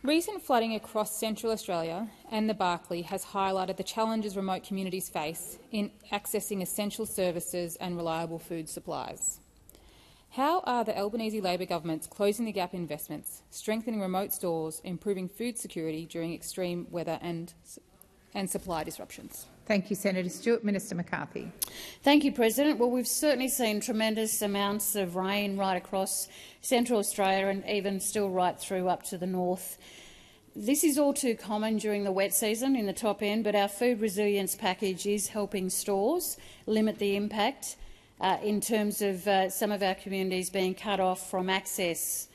Recent flooding across Central Australia and the Barkly has highlighted the challenges remote communities face in accessing essential services and reliable food supplies. How are the Albanese Labor government's Closing the Gap investments strengthening remote stores, improving food security during extreme weather and supply disruptions? Thank you, Senator Stewart. Minister McCarthy. Thank you, President. Well, we've certainly seen tremendous amounts of rain right across Central Australia and even still right through up to the north. This is all too common during the wet season in the top end, but our food resilience package is helping stores limit the impact in terms of some of our communities being cut off from access.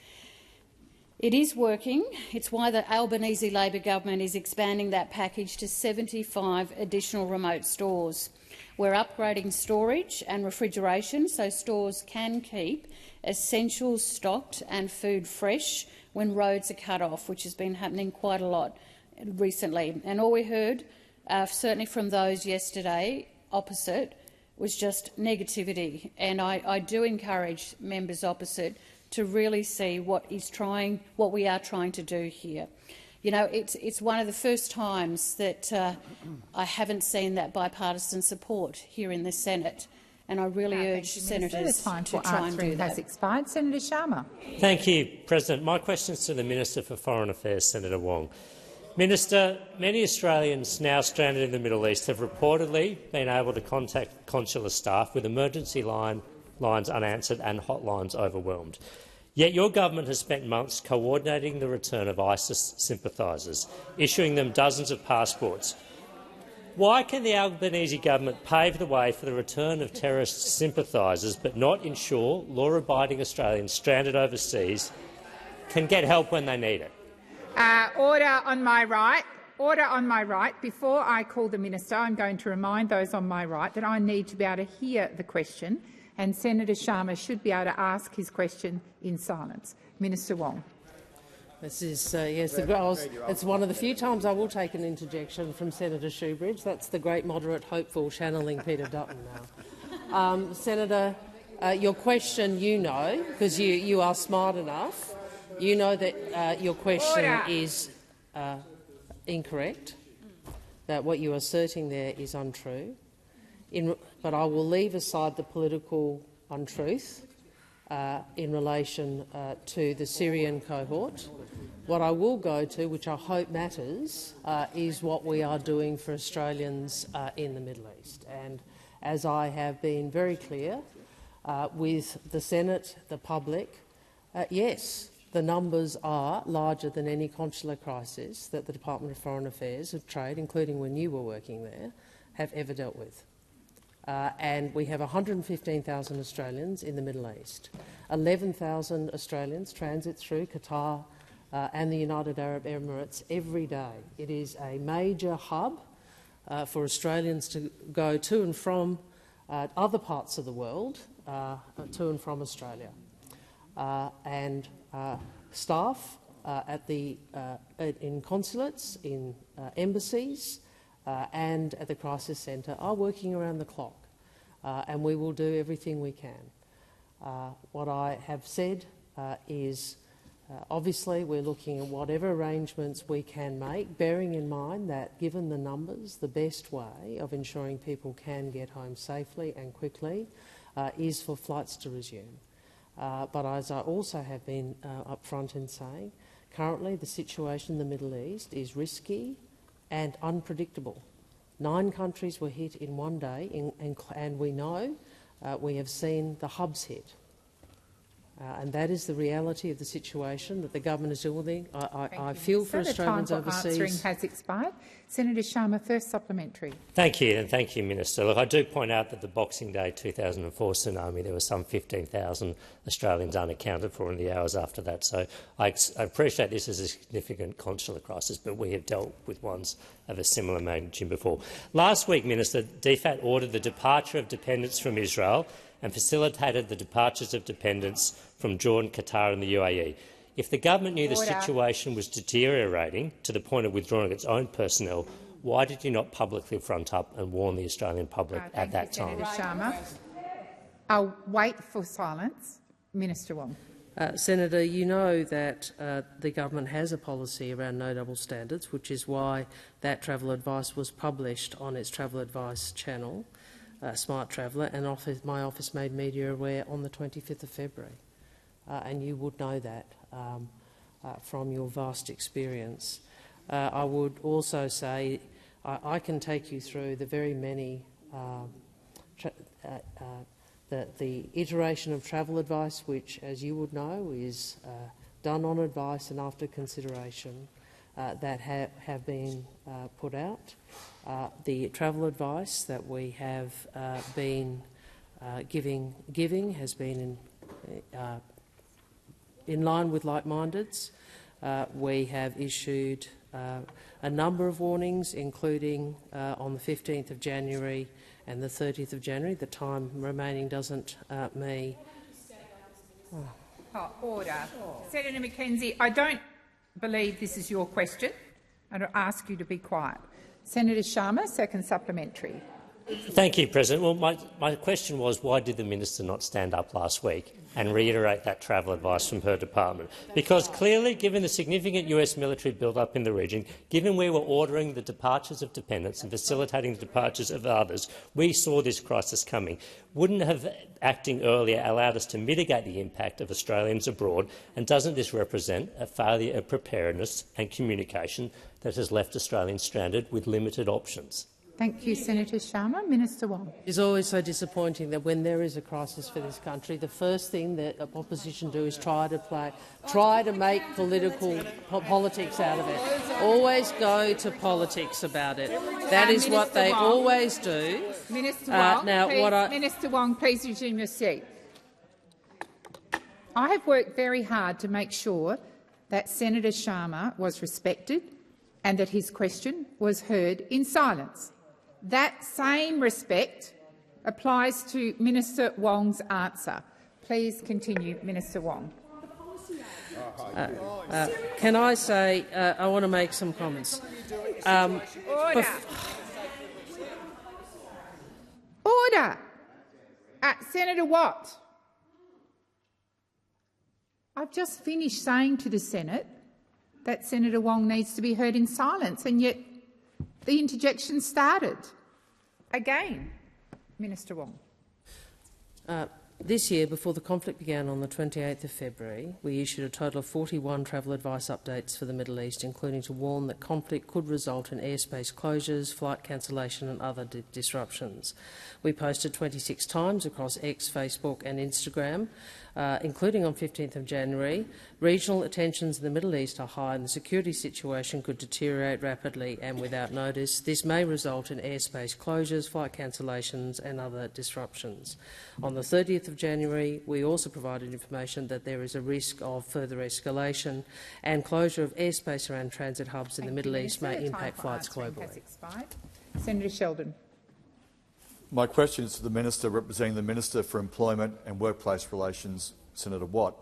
It is working. It's why the Albanese Labor government is expanding that package to 75 additional remote stores. We're upgrading storage and refrigeration so stores can keep essentials stocked and food fresh when roads are cut off, which has been happening quite a lot recently. And all we heard, certainly from those yesterday opposite, was just negativity. And I do encourage members opposite to really see what we are trying to do here. You know, it's one of the first times that I haven't seen that bipartisan support here in the Senate, and I really urge senators to try and do that. Has expired. Senator Sharma. Thank you, President. My question is to the Minister for Foreign Affairs, Senator Wong. Minister, many Australians now stranded in the Middle East have reportedly been able to contact consular staff with emergency lines unanswered and hotlines overwhelmed. Yet your government has spent months coordinating the return of ISIS sympathisers, issuing them dozens of passports. Why can the Albanese government pave the way for the return of terrorist sympathisers but not ensure law-abiding Australians stranded overseas can get help when they need it? Order on my right. Order on my right. Before I call the minister, I'm going to remind those on my right that I need to be able to hear the question, and Senator Sharma should be able to ask his question in silence. Minister Wong. This is it's one of the few times I will take an interjection from Senator Shoebridge. That's the great moderate hopeful channeling Peter Dutton now. Senator, your question, because you are smart enough, you know that your question is incorrect, that what you are asserting there is untrue. But I will leave aside the political untruth in relation to the Syrian cohort. What I will go to, which I hope matters, is what we are doing for Australians in the Middle East. And as I have been very clear with the Senate, the public, yes, the numbers are larger than any consular crisis that the Department of Foreign Affairs of Trade, including when you were working there, have ever dealt with. And we have 115,000 Australians in the Middle East. 11,000 Australians transit through Qatar and the United Arab Emirates every day. It is a major hub for Australians to go to and from other parts of the world, to and from Australia. And staff in consulates, in embassies and at the crisis centre are working around the clock, and we will do everything we can. What I have said is obviously we're looking at whatever arrangements we can make, bearing in mind that, given the numbers, the best way of ensuring people can get home safely and quickly is for flights to resume. But as I also have been upfront in saying, currently the situation in the Middle East is risky and unpredictable. 9 countries were hit in one day, and we know we have seen the hubs hit. And that is the reality of the situation that the government is dealing with. I feel for Australians overseas. The time for answering has expired. Senator Sharma, first supplementary. Thank you, and thank you, Minister. Look, I do point out that the Boxing Day 2004 tsunami, there were some 15,000 Australians unaccounted for in the hours after that. So I appreciate this as a significant consular crisis, but we have dealt with ones of a similar magnitude before. Last week, Minister, DFAT ordered the departure of dependents from Israel and facilitated the departures of dependents from Jordan, Qatar and the UAE. If the government knew the situation was deteriorating to the point of withdrawing its own personnel, why did you not publicly front up and warn the Australian public at that time? Senator Sharma. I'll wait for silence. Minister Wong. Senator, you know that the government has a policy around no double standards, which is why that travel advice was published on its travel advice channel, Smart Traveller, and my office made media aware on the 25th of February. And you would know that from your vast experience. I would also say I can take you through the very many the iteration of travel advice, which, as you would know, is done on advice and after consideration, that have been put out. The travel advice that we have been giving has been in line with like-mindeds. We have issued a number of warnings, including on the 15th of January and the 30th of January. The time remaining doesn't me. Order. Senator McKenzie, I don't believe this is your question. I'll ask you to be quiet. Senator Sharma, second supplementary. Thank you, President. Well, my question was, why did the minister not stand up last week and reiterate that travel advice from her department? Because clearly, given the significant US military build-up in the region, given we were ordering the departures of dependents and facilitating the departures of others, we saw this crisis coming. Wouldn't have acting earlier allowed us to mitigate the impact of Australians abroad, and doesn't this represent a failure of preparedness and communication that has left Australians stranded with limited options? Thank you, Senator Sharma. Minister Wong. It's always so disappointing that when there is a crisis for this country, the first thing that opposition do is try to make politics out of it. Always go to politics about it. That is what they always do. Minister Wong, Minister Wong, please resume your seat. I have worked very hard to make sure that Senator Sharma was respected and that his question was heard in silence. That same respect applies to Minister Wong's answer. Please continue, Minister Wong. Can I say I want to make some comments? Order. Order. Senator Watt. I've just finished saying to the Senate that Senator Wong needs to be heard in silence, and yet the interjection started. Again, Minister Wong. This year, before the conflict began on the 28th of February, we issued a total of 41 travel advice updates for the Middle East, including to warn that conflict could result in airspace closures, flight cancellation and other disruptions. We posted 26 times across X, Facebook and Instagram, including on 15th of January. Regional tensions in the Middle East are high and the security situation could deteriorate rapidly and without notice. This may result in airspace closures, flight cancellations and other disruptions. On the 30th of January, we also provided information that there is a risk of further escalation and closure of airspace around transit hubs in the Middle East may impact flights globally. Senator Sheldon. My question is to the Minister representing the Minister for Employment and Workplace Relations, Senator Watt.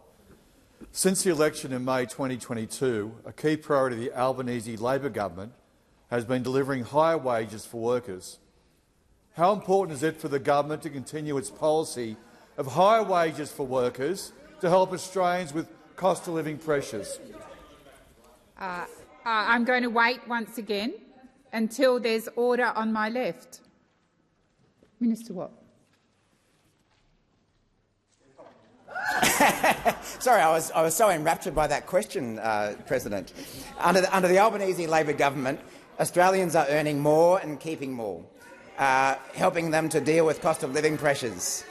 Since the election in May 2022, a key priority of the Albanese Labor government has been delivering higher wages for workers. How important is it for the government to continue its policy of higher wages for workers to help Australians with cost of living pressures? I'm going to wait once again until there's order on my left. Minister Watt. Sorry, I was so enraptured by that question, President. Under the Albanese Labor government, Australians are earning more and keeping more, helping them to deal with cost of living pressures.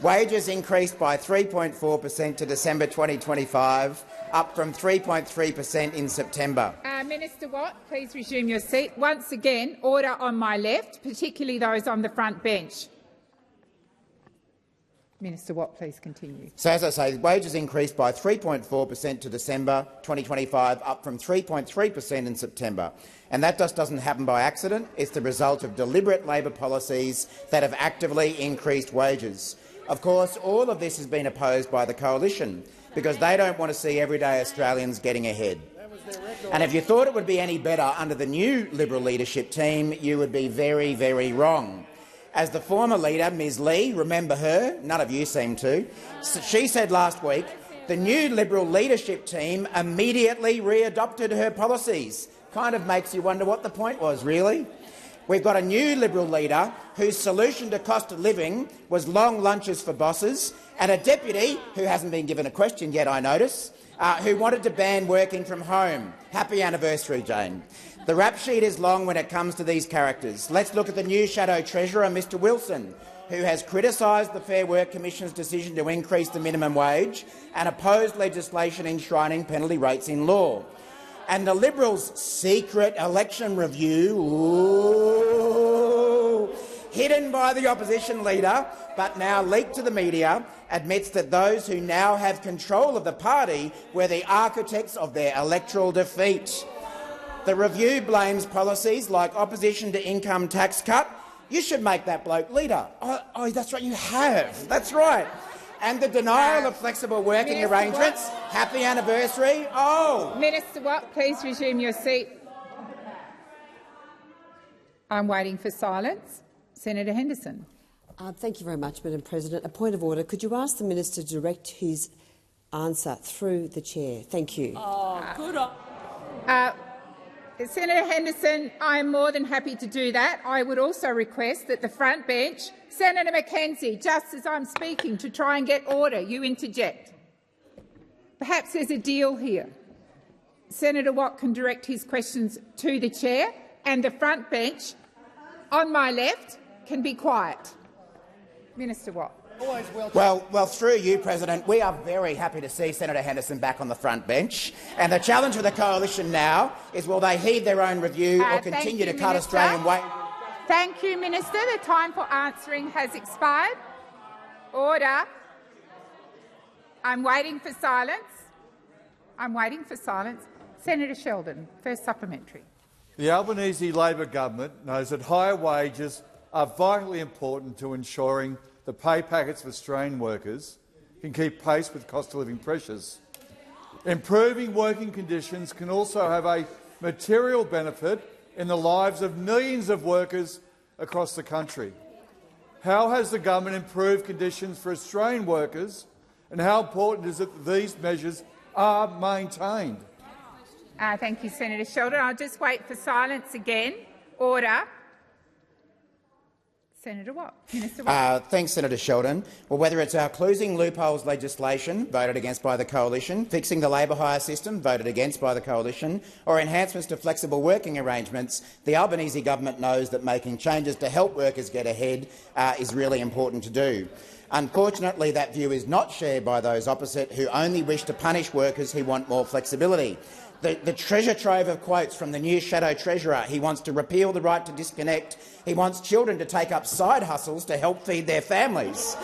Wages increased by 3.4% to December 2025, up from 3.3% in September. Minister Watt, please resume your seat. Once again, order on my left, particularly those on the front bench. Minister Watt, please continue. So, as I say, wages increased by 3.4% to December 2025, up from 3.3% in September. And that just doesn't happen by accident. It's the result of deliberate Labor policies that have actively increased wages. Of course, all of this has been opposed by the Coalition because they don't want to see everyday Australians getting ahead. And if you thought it would be any better under the new Liberal leadership team, you would be very, very wrong. As the former leader, Ms Lee, remember her? None of you seem to. She said last week the new Liberal leadership team immediately re-adopted her policies. Kind of makes you wonder what the point was, really. We've got a new Liberal leader whose solution to cost of living was long lunches for bosses, and a deputy, who hasn't been given a question yet, I notice, who wanted to ban working from home. Happy anniversary, Jane. The rap sheet is long when it comes to these characters. Let's look at the new Shadow Treasurer, Mr Wilson, who has criticised the Fair Work Commission's decision to increase the minimum wage and opposed legislation enshrining penalty rates in law. And the Liberals' secret election review, hidden by the opposition leader but now leaked to the media, admits that those who now have control of the party were the architects of their electoral defeat. The review blames policies like opposition to income tax cut. You should make that bloke leader. Oh, that's right, you have. That's right. And the denial of flexible working arrangements. Happy anniversary. Oh. Minister Watt, please resume your seat. I'm waiting for silence. Senator Henderson. Thank you very much, Madam President. A point of order. Could you ask the minister to direct his answer through the chair? Thank you. Senator Henderson, I am more than happy to do that. I would also request that the front bench, Senator McKenzie, just as I'm speaking, to try and get order, you interject. Perhaps there's a deal here. Senator Watt can direct his questions to the chair, and the front bench, on my left, can be quiet. Minister Watt. Well, through you, President, we are very happy to see Senator Henderson back on the front bench. And the challenge for the Coalition now is will they heed their own review or continue to cut Australian wages? Thank you, Minister. The time for answering has expired. Order. I'm waiting for silence. I'm waiting for silence. Senator Sheldon, first supplementary. The Albanese Labor government knows that higher wages are vitally important to ensuring the pay packets of Australian workers can keep pace with cost of living pressures. Improving working conditions can also have a material benefit in the lives of millions of workers across the country. How has the government improved conditions for Australian workers, and how important is it that these measures are maintained? Thank you, Senator Sheldon. I'll just wait for silence again. Order. Senator Watt. Minister Watt. Thanks, Senator Sheldon. Well, whether it's our closing loopholes legislation, voted against by the Coalition, fixing the labour hire system, voted against by the Coalition, or enhancements to flexible working arrangements, the Albanese government knows that making changes to help workers get ahead is really important to do. Unfortunately, that view is not shared by those opposite who only wish to punish workers who want more flexibility. The treasure trove of quotes from the new Shadow Treasurer. He wants to repeal the right to disconnect. He wants children to take up side hustles to help feed their families.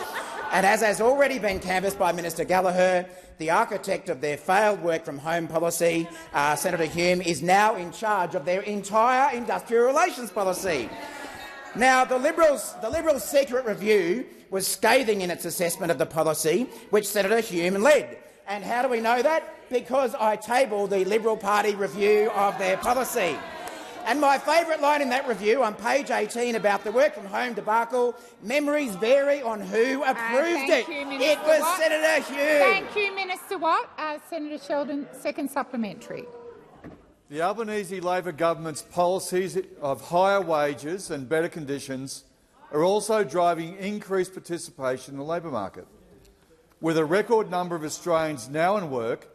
And as has already been canvassed by Minister Gallagher, the architect of their failed work-from-home policy, Senator Hume, is now in charge of their entire industrial relations policy. Now, the Liberals' secret review was scathing in its assessment of the policy which Senator Hume led. And how do we know that? Because I tabled the Liberal Party review of their policy. And my favourite line in that review on page 18 about the work-from-home debacle, memories vary on who approved it. It was Watt. Senator Hughes. Thank you, Minister Watt. Senator Sheldon, second supplementary. The Albanese Labor government's policies of higher wages and better conditions are also driving increased participation in the labour market. With a record number of Australians now in work,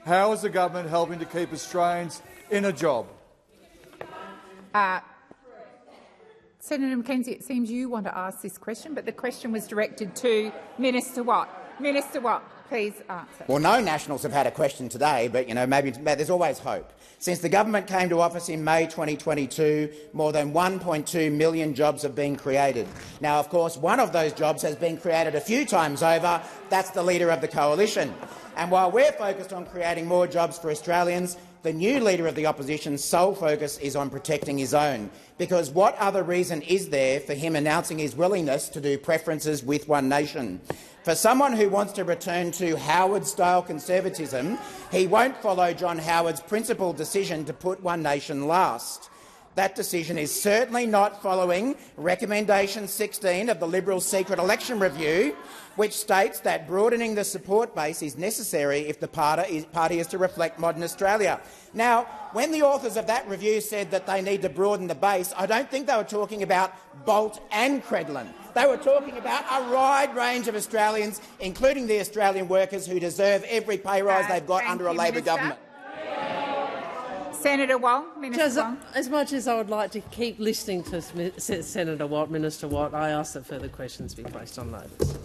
how is the government helping to keep Australians in a job? Senator Mackenzie, it seems you want to ask this question, but the question was directed to Minister Watt. Minister Watt, please answer. Well, no Nationals have had a question today, but maybe there's always hope. Since the government came to office in May 2022, more than 1.2 million jobs have been created. Now, of course, one of those jobs has been created a few times over. That's the Leader of the Coalition. And while we're focused on creating more jobs for Australians, the new Leader of the Opposition's sole focus is on protecting his own. Because what other reason is there for him announcing his willingness to do preferences with One Nation? For someone who wants to return to Howard-style conservatism, he won't follow John Howard's principled decision to put One Nation last. That decision is certainly not following Recommendation 16 of the Liberal Secret Election Review, which states that broadening the support base is necessary if the party is to reflect modern Australia. Now, when the authors of that review said that they need to broaden the base, I don't think they were talking about Bolt and Credlin. They were talking about a wide range of Australians, including the Australian workers who deserve every pay rise they've got under a Labor government. Senator Wong, Minister Wong. As much as I would like to keep listening to Senator Watt, Minister Watt, I ask that further questions be placed on notice.